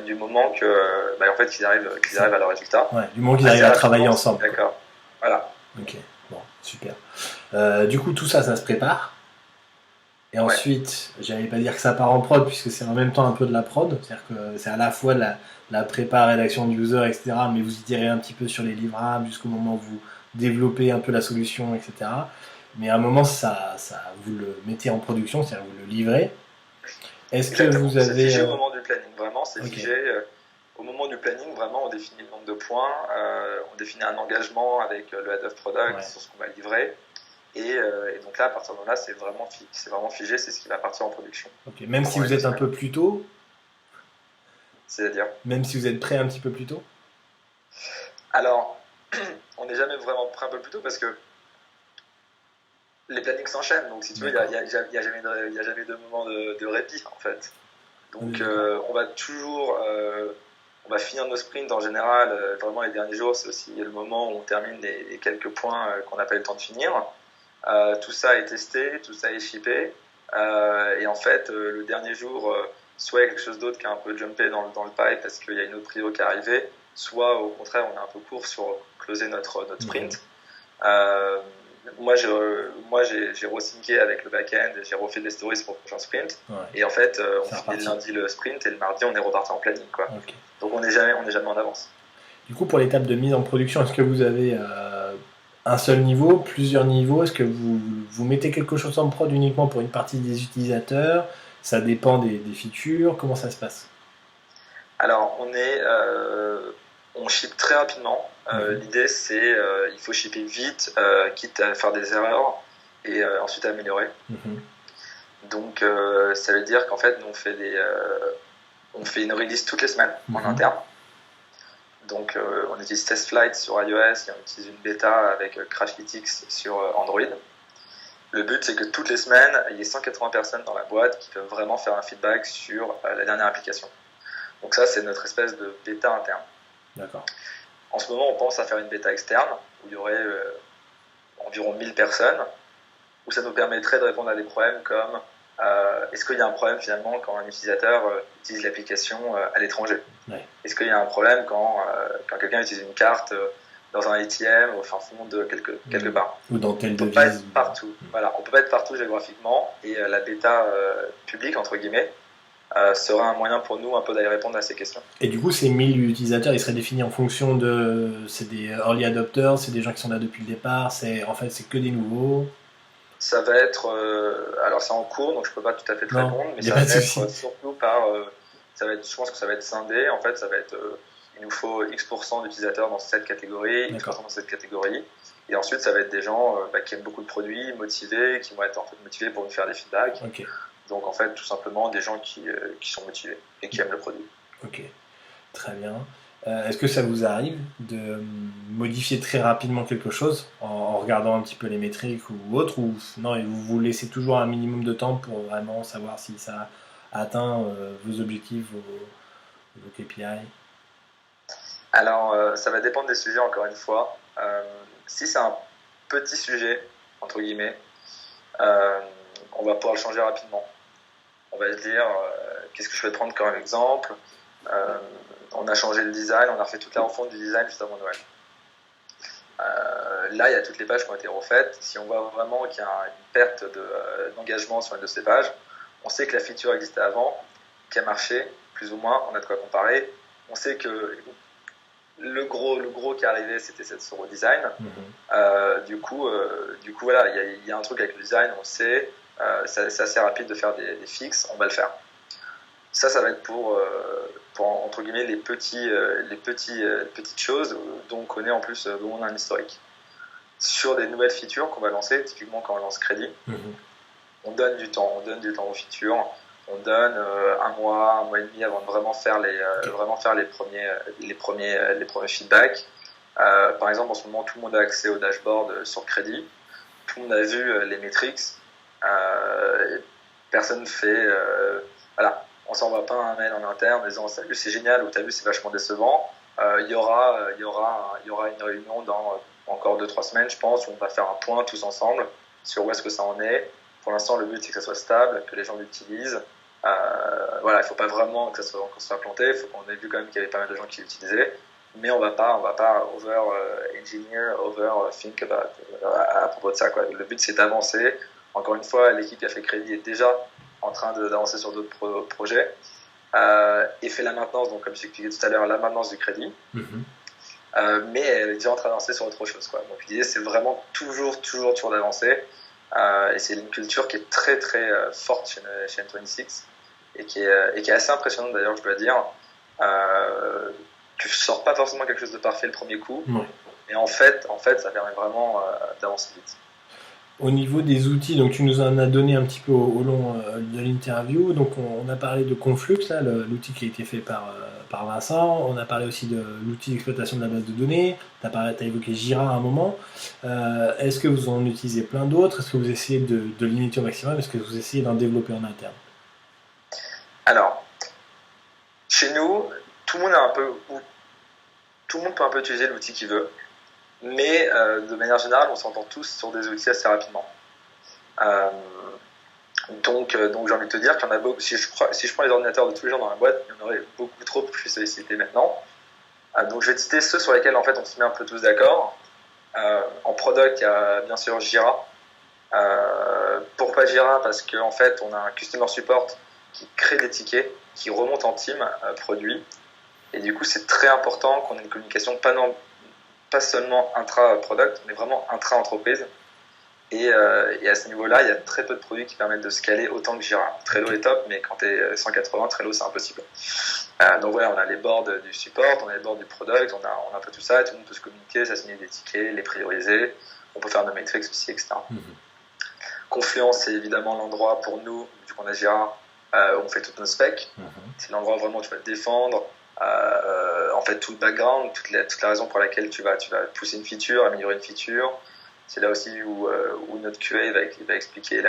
Du moment qu'ils arrivent à leur résultat. Ouais, du moment qu'ils arrivent à travailler ensemble. D'accord. Voilà. Ok, bon, super. Du coup, tout ça se prépare. Et ensuite, j'allais pas dire que ça part en prod, puisque c'est en même temps un peu de la prod. C'est-à-dire que c'est à la fois la prépa, rédaction du user, etc. Mais vous itérez un petit peu sur les livrables jusqu'au moment où vous développez un peu la solution, etc. Mais à un moment, vous le mettez en production, c'est-à-dire vous le livrez. Est-ce que vous avez... C'est figé au moment du planning, vraiment, c'est figé. Au moment du planning, vraiment, on définit le nombre de points, on définit un engagement avec le head of product sur ce qu'on va livrer. Et donc là, à partir de là, c'est vraiment figé, c'est ce qui va partir en production. Okay. Même si vous êtes un peu plus tôt? C'est-à-dire? Même si vous êtes prêt un petit peu plus tôt? Alors, on n'est jamais vraiment prêt un peu plus tôt parce que les plannings s'enchaînent, donc si tu veux, il n'y a jamais de moment de répit en fait. Donc on va toujours, on va finir nos sprints en général, vraiment les derniers jours, c'est aussi le moment où on termine les quelques points qu'on n'a pas eu le temps de finir. Tout ça est testé, tout ça est shippé, et en fait le dernier jour, soit il y a quelque chose d'autre qui a un peu jumpé dans le pipe parce qu'il y a une autre prio qui est arrivée, soit au contraire on est un peu court sur closer notre sprint. Moi, j'ai re-synqué avec le back-end, j'ai refait des stories pour le prochain sprint. Ouais. Et en fait, on finit le lundi le sprint et le mardi, on est reparti en planning, quoi. Okay. Donc, on n'est jamais en avance. Du coup, pour l'étape de mise en production, est-ce que vous avez un seul niveau, plusieurs niveaux? Est-ce que vous mettez quelque chose en prod uniquement pour une partie des utilisateurs? Ça dépend des features. Comment ça se passe? Alors, on ship très rapidement. L'idée, c'est il faut shipper vite, quitte à faire des erreurs et ensuite améliorer. Donc, ça veut dire qu'en fait, nous, on fait une release toutes les semaines en interne. Donc, on utilise TestFlight sur iOS et on utilise une bêta avec Crashlytics sur Android. Le but, c'est que toutes les semaines, il y ait 180 personnes dans la boîte qui peuvent vraiment faire un feedback sur la dernière application. Donc ça, c'est notre espèce de bêta interne. D'accord. En ce moment, on pense à faire une bêta externe où il y aurait environ 1000 personnes, où ça nous permettrait de répondre à des problèmes comme est-ce qu'il y a un problème finalement quand un utilisateur utilise l'application à l'étranger? Est-ce qu'il y a un problème quand quelqu'un utilise une carte dans un ATM au fin fond de quelque part? Ou dans telle devise. On peut pas être partout. Voilà, on peut pas être partout géographiquement et la bêta publique, entre guillemets, sera un moyen pour nous un peu d'aller répondre à ces questions. Et du coup, ces 1000 utilisateurs, ils seraient définis en fonction de... C'est des early adopters, c'est des gens qui sont là depuis le départ, en fait, c'est que des nouveaux? Ça va être... alors, c'est en cours, donc je peux pas tout à fait te répondre, mais ça va être surtout par... je pense que ça va être scindé. En fait, ça va être... il nous faut X% d'utilisateurs dans cette catégorie, X% dans cette catégorie. Et ensuite, ça va être des gens qui aiment beaucoup de produits, motivés, qui vont être en fait motivés pour nous faire des feedbacks. Okay. Donc en fait, tout simplement des gens qui sont motivés et qui aiment le produit. Ok, très bien. Est-ce que ça vous arrive de modifier très rapidement quelque chose en regardant un petit peu les métriques ou autre, ou non, et vous vous laissez toujours un minimum de temps pour vraiment savoir si ça atteint vos objectifs, vos KPI? Alors, ça va dépendre des sujets, encore une fois. Si c'est un petit sujet, entre guillemets, on va pouvoir le changer rapidement. On va se dire, qu'est-ce que je vais prendre comme exemple? On a changé le design, on a refait toute la refonte du design juste avant Noël. Là, il y a toutes les pages qui ont été refaites. Si on voit vraiment qu'il y a une perte d'engagement sur une de ces pages, on sait que la feature existait avant, qui a marché, plus ou moins, on a de quoi comparer. On sait que le gros qui est arrivé, c'était cette sur le design. Du coup, voilà, il y a un truc avec le design, on sait. C'est assez rapide de faire des fixes, on va le faire. Ça va être pour entre guillemets les petites choses dont on connaît en plus, dont on a un historique. Sur des nouvelles features qu'on va lancer, typiquement quand on lance Crédit, on donne du temps aux features, on donne un mois et demi avant de vraiment faire les premiers feedbacks. Par exemple, en ce moment, tout le monde a accès au dashboard sur Crédit, tout le monde a vu les metrics. Personne fait voilà, on s'envoie pas un mail en interne en disant salut c'est génial ou t'as vu c'est vachement décevant. Il y aura une réunion dans encore 2-3 semaines je pense où on va faire un point tous ensemble sur où est-ce que ça en est. Pour l'instant le but c'est que ça soit stable, que les gens l'utilisent. Voilà, il faut pas vraiment que ça soit planté, il faut qu'on ait vu quand même qu'il y avait pas mal de gens qui l'utilisaient, mais on va pas over engineer, over think about à propos de ça quoi. Le but c'est d'avancer. Encore une fois, l'équipe qui a fait Crédit est déjà en train d'avancer sur d'autres projets et fait la maintenance, donc comme je t'expliquais tout à l'heure, la maintenance du Crédit, mais elle est déjà en train d'avancer sur autre chose, quoi. Donc l'idée, c'est vraiment toujours d'avancer et c'est une culture qui est très très forte chez N26 et qui est assez impressionnante d'ailleurs, je dois dire. Tu sors pas forcément quelque chose de parfait le premier coup, mais en fait, ça permet vraiment d'avancer vite. Au niveau des outils, donc tu nous en as donné un petit peu au long de l'interview. Donc on a parlé de Conflux, là, l'outil qui a été fait par Vincent. On a parlé aussi de l'outil d'exploitation de la base de données. Tu as évoqué Jira à un moment. Est-ce que vous en utilisez plein d'autres? Est-ce que vous essayez de limiter au maximum? Est-ce que vous essayez d'en développer en interne? Alors, chez nous, tout le monde peut un peu utiliser l'outil qu'il veut. Mais de manière générale, on s'entend tous sur des outils assez rapidement. Donc j'ai envie de te dire qu'il y en a beaucoup. Si je prends les ordinateurs de tous les gens dans la boîte, il y en aurait beaucoup trop que je suis sollicité maintenant. Donc je vais te citer ceux sur lesquels en fait on se met un peu tous d'accord. En product, il y a bien sûr Jira. Pourquoi Jira? Parce qu'en fait, on a un customer support qui crée des tickets, qui remonte en team produit. Et du coup, c'est très important qu'on ait une communication pas seulement intra-product, mais vraiment intra-entreprise. Et à ce niveau-là, il y a très peu de produits qui permettent de scaler autant que Jira. Trello est top, mais quand tu es 180, Trello, c'est impossible. Donc voilà, on a les boards du support, on a les boards du product, on a un peu tout ça, tout le monde peut se communiquer, s'assigner des tickets, les prioriser, on peut faire nos metrics aussi, etc. Confluence, c'est évidemment l'endroit pour nous, vu qu'on a Jira, où on fait toutes nos specs. C'est l'endroit où vraiment tu vas te défendre. En fait, tout le background, toute la raison pour laquelle tu vas pousser une feature, améliorer une feature. C'est là aussi où notre QA va expliquer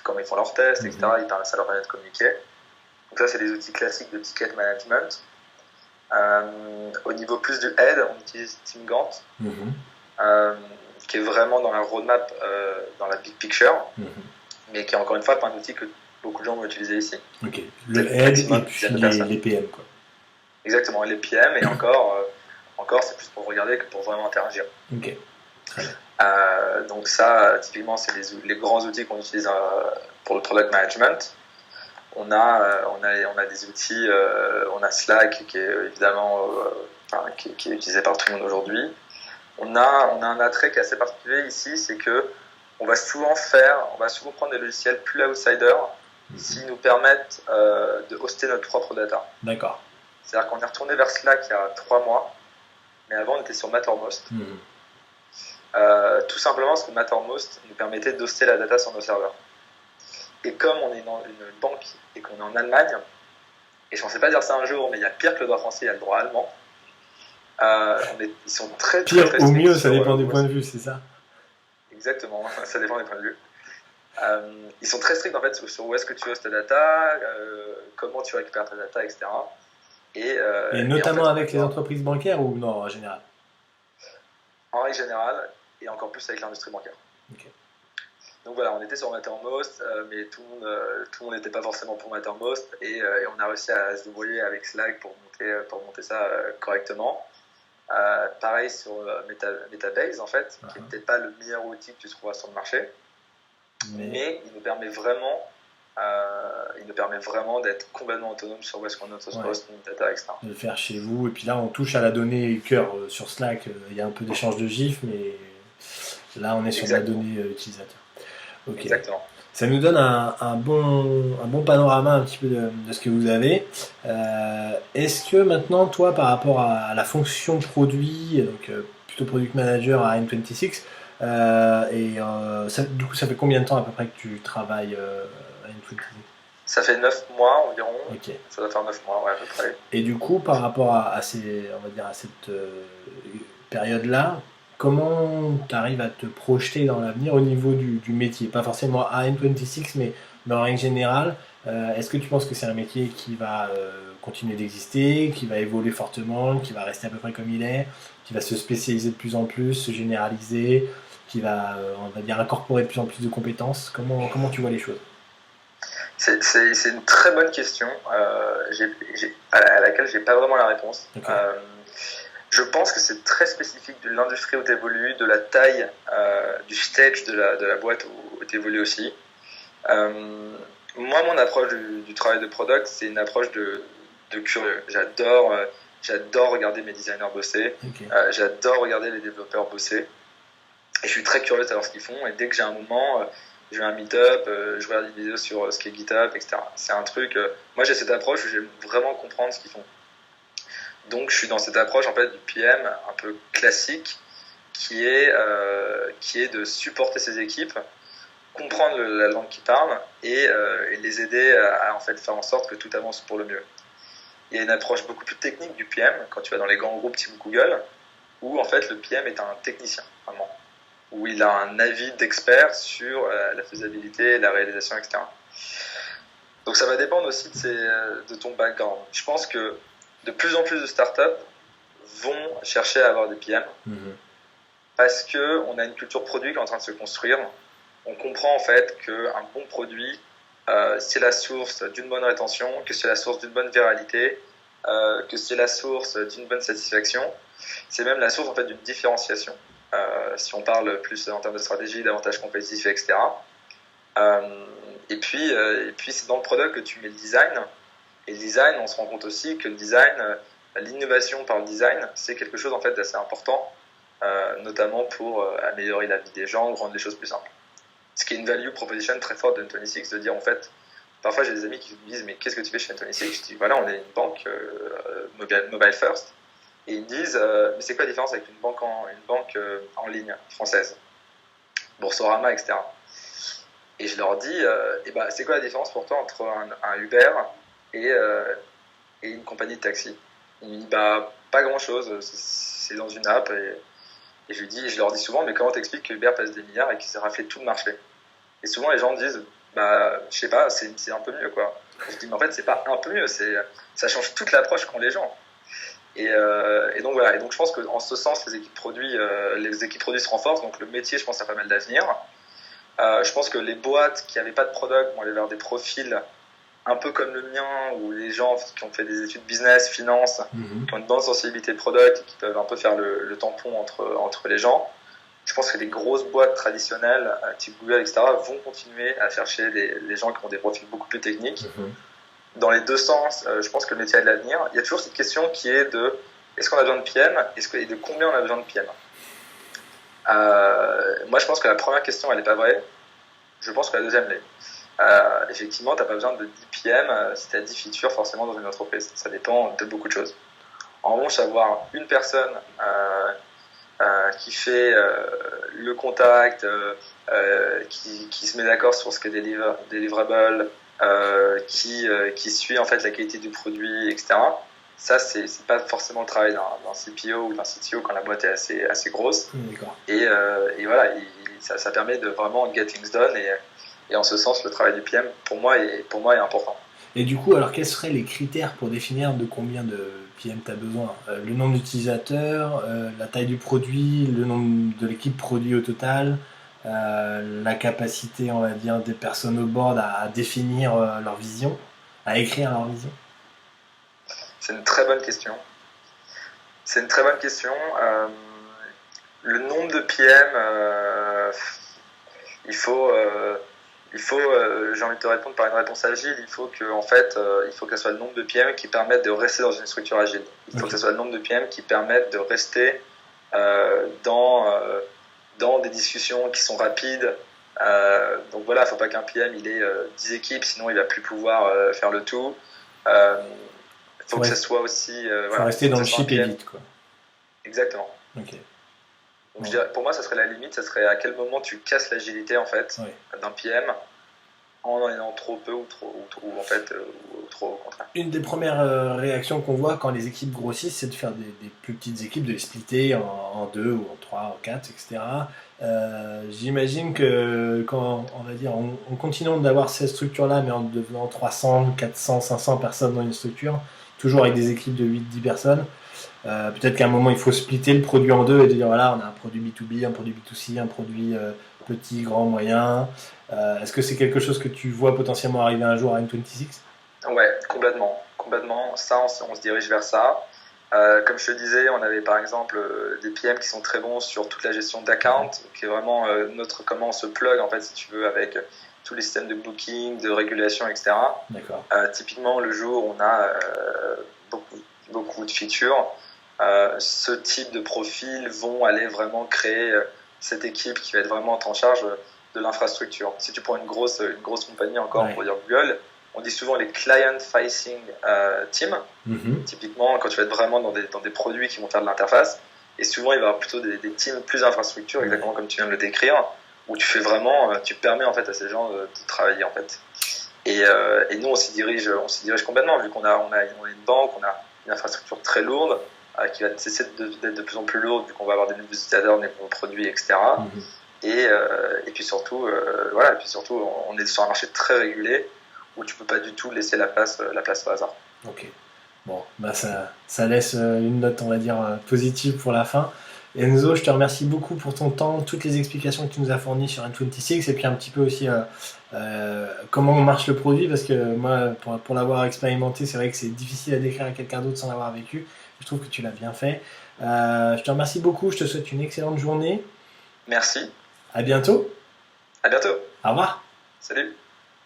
comment ils font leurs tests, etc. Ça leur permet de communiquer. Donc ça, c'est des outils classiques de ticket management. Au niveau plus du head, on utilise Team Gantt, qui est vraiment dans la roadmap, dans la big picture, mais qui est encore une fois pas un outil que beaucoup de gens vont utiliser ici. Ok. Le head et puis les PM, quoi. Exactement, les PM, et encore c'est plus pour regarder que pour vraiment interagir. Ok. Très bien. Donc ça, typiquement, c'est les grands outils qu'on utilise pour le product management. On a des outils, on a Slack qui est évidemment qui est utilisé par tout le monde aujourd'hui. On a un attrait qui est assez particulier ici, c'est que on va souvent prendre des logiciels plus outsiders s'ils nous permettent de hoster notre propre data. D'accord. C'est-à-dire qu'on est retourné vers Slack il y a 3 mois, mais avant on était sur Mattermost. Tout simplement parce que Mattermost nous permettait d'hoster la data sur nos serveurs. Et comme on est dans une banque et qu'on est en Allemagne, et je ne pensais pas dire ça un jour, mais il y a pire que le droit français, il y a le droit allemand. Ils sont très pire très ou mieux, ça dépend des points de vue, c'est ça? Exactement, ça dépend des points de vue. Ils sont très stricts en fait sur où est-ce que tu hostes ta data, comment tu récupères ta data, etc. Et notamment en fait, avec les entreprises bancaires ou non, en général? En règle générale, et encore plus avec l'industrie bancaire. Okay. Donc voilà, on était sur Mattermost, mais tout le monde n'était pas forcément pour Mattermost, et on a réussi à se débrouiller avec Slack pour monter ça correctement. Pareil sur Metabase, en fait, qui n'est peut-être pas le meilleur outil que tu trouveras sur le marché, mais il nous permet vraiment d'être complètement autonome sur où est-ce qu'on hoste notre data, etc. De le faire chez vous, et puis là on touche à la donnée cœur sur Slack, il y a un peu d'échange de gifs, mais là on est sur la donnée utilisateur. Okay. Exactement. Ça nous donne un bon panorama un petit peu de ce que vous avez. Est-ce que maintenant, toi, par rapport à la fonction produit, donc plutôt product manager à N26, du coup, ça fait combien de temps à peu près que tu travailles à N26? Ça fait 9 mois environ. Okay. Ça doit faire 9 mois, ouais, à peu près. Et du coup, par rapport à cette période-là, comment tu arrives à te projeter dans l'avenir au niveau du métier? Pas forcément à N26, mais en règle générale, est-ce que tu penses que c'est un métier qui va continuer d'exister, qui va évoluer fortement, qui va rester à peu près comme il est, qui va se spécialiser de plus en plus, se généraliser, qui va, on va dire, incorporer de plus en plus de compétences? Comment tu vois les choses? C'est une très bonne question à laquelle je n'ai pas vraiment la réponse. Okay. Je pense que c'est très spécifique de l'industrie où tu évolues, de la taille, du stage de la boîte où tu évolues aussi. Moi, mon approche du travail de product, c'est une approche de curieux. J'adore regarder mes designers bosser, okay. J'adore regarder les développeurs bosser. Et je suis très curieux de savoir ce qu'ils font. Et dès que j'ai un moment, je vais à un meet-up, je regarde des vidéos sur ce qu'est GitHub, etc. C'est un truc... moi, j'ai cette approche où j'aime vraiment comprendre ce qu'ils font. Donc, je suis dans cette approche en fait du PM un peu classique, qui est de supporter ses équipes comprendre la langue qu'ils parlent et les aider à en fait faire en sorte que tout avance pour le mieux. Il y a une approche beaucoup plus technique du PM quand tu vas dans les grands groupes type Google, où en fait le PM est un technicien, vraiment, où il a un avis d'expert sur la faisabilité, la réalisation, etc. Donc ça va dépendre aussi de ton background. Je pense que de plus en plus de startups vont chercher à avoir des PM parce qu'on a une culture produit qui est en train de se construire. On comprend en fait qu'un bon produit, c'est la source d'une bonne rétention, que c'est la source d'une bonne viralité, que c'est la source d'une bonne satisfaction. C'est même la source en fait d'une différenciation. Si on parle plus en termes de stratégie, d'avantages compétitifs, etc. Et puis c'est dans le product que tu mets le design. Et le design, on se rend compte aussi que le design, l'innovation par le design, c'est quelque chose en fait d'assez important, notamment pour améliorer la vie des gens, rendre les choses plus simples. Ce qui est une value proposition très forte de N26, de dire en fait, parfois j'ai des amis qui me disent mais qu'est-ce que tu fais chez N26? Je dis voilà, on est une banque mobile first, et ils me disent mais c'est quoi la différence avec une banque en ligne française, Boursorama, etc. Et je leur dis c'est quoi la différence pour toi entre un Uber et une compagnie de taxi? Ils me disent pas grand chose, c'est dans une app. Et je leur dis souvent, mais comment t'expliques que Uber passe des milliards et qu'il s'est raflé tout le marché? Et souvent, les gens me disent, je sais pas, c'est un peu mieux, quoi. Je dis, mais en fait, c'est pas un peu mieux, ça change toute l'approche qu'ont les gens. Et donc, voilà. Et donc, je pense qu'en ce sens, les équipes produits se renforcent. Donc, le métier, je pense, a pas mal d'avenir. Je pense que les boîtes qui n'avaient pas de product vont aller vers des profils un peu comme le mien, où les gens qui ont fait des études business, finance, qui ont une bonne sensibilité de product et qui peuvent un peu faire le tampon entre les gens. Je pense que les grosses boîtes traditionnelles, type Google, etc., vont continuer à chercher les gens qui ont des profils beaucoup plus techniques. Dans les deux sens, je pense que le métier a de l'avenir. Il y a toujours cette question qui est de est-ce qu'on a besoin de PM et de combien on a besoin de PM. Moi, je pense que la première question, elle n'est pas vraie. Je pense que la deuxième l'est. Effectivement, tu n'as pas besoin de 10 PM si tu as 10 features forcément dans une entreprise. Ça dépend de beaucoup de choses. En revanche, avoir une personne qui fait le contact, qui se met d'accord sur ce qu'est deliverable, qui suit en fait la qualité du produit, etc. Ça, c'est pas forcément le travail d'un CPO ou d'un CTO quand la boîte est assez grosse. Et voilà, ça permet de vraiment get things done. Et en ce sens, le travail du PM, pour moi, est important. Et du coup, alors quels seraient les critères pour définir de combien de PM tu as besoin? Le nombre d'utilisateurs, la taille du produit, le nombre de l'équipe produit au total, la capacité, on va dire, des personnes au board à définir leur vision, à écrire leur vision? C'est une très bonne question. Le nombre de PM, il faut, j'ai envie de te répondre par une réponse agile. Il faut que ce soit le nombre de PM qui permettent de rester dans une structure agile. Il faut que ce soit le nombre de PM qui permettent de rester dans des discussions qui sont rapides. Donc voilà, il ne faut pas qu'un PM il ait 10 équipes, sinon il ne va plus pouvoir faire le tout. Il faut que ça soit aussi. Faut rester dans le chip et vite, quoi. Exactement. Okay. Donc, je dirais, pour moi, ça serait la limite, ça serait à quel moment tu casses l'agilité en fait d'un PM en ayant trop peu ou trop au contraire. Une des premières réactions qu'on voit quand les équipes grossissent, c'est de faire des plus petites équipes, de les splitter en 2 ou en 3 ou 4, etc. J'imagine que quand on va dire en continuant d'avoir ces structures-là, mais en devenant 300, 400, 500 personnes dans une structure, toujours avec des équipes de 8-10 personnes, peut-être qu'à un moment il faut splitter le produit en deux et dire voilà, on a un produit B2B, un produit B2C, un produit petit, grand, moyen. Est-ce que c'est quelque chose que tu vois potentiellement arriver un jour à N26? Ouais, complètement. Ça, on se dirige vers ça. Comme je te disais, on avait par exemple des PM qui sont très bons sur toute la gestion d'account, qui est vraiment comment on se plug en fait, si tu veux, avec tous les systèmes de booking, de régulation, etc. D'accord. Typiquement, le jour où on a beaucoup de features, ce type de profils vont aller vraiment créer cette équipe qui va être vraiment en charge de l'infrastructure. Si tu prends une grosse compagnie encore, pour dire Google, on dit souvent les client-facing teams. Typiquement, quand tu vas être vraiment dans des produits qui vont faire de l'interface, et souvent il va y avoir plutôt des teams plus infrastructure, exactement comme tu viens de le décrire, où tu fais vraiment, tu permets en fait à ces gens de travailler en fait. Et nous on s'y dirige complètement vu qu'on a une banque, on a une infrastructure très lourde qui va cesser d'être de plus en plus lourde vu qu'on va avoir des nouveaux utilisateurs, des nouveaux produits, etc. Et puis surtout, on est sur un marché très régulé où tu peux pas du tout laisser la place au hasard. Ok. Bon, bah ça laisse une note, on va dire, positive pour la fin. Enzo, je te remercie beaucoup pour ton temps, toutes les explications que tu nous as fournies sur N26 et puis un petit peu aussi comment marche le produit parce que moi, pour l'avoir expérimenté, c'est vrai que c'est difficile à décrire à quelqu'un d'autre sans l'avoir vécu. Je trouve que tu l'as bien fait. Je te remercie beaucoup, je te souhaite une excellente journée. Merci. À bientôt. À bientôt. Au revoir. Salut.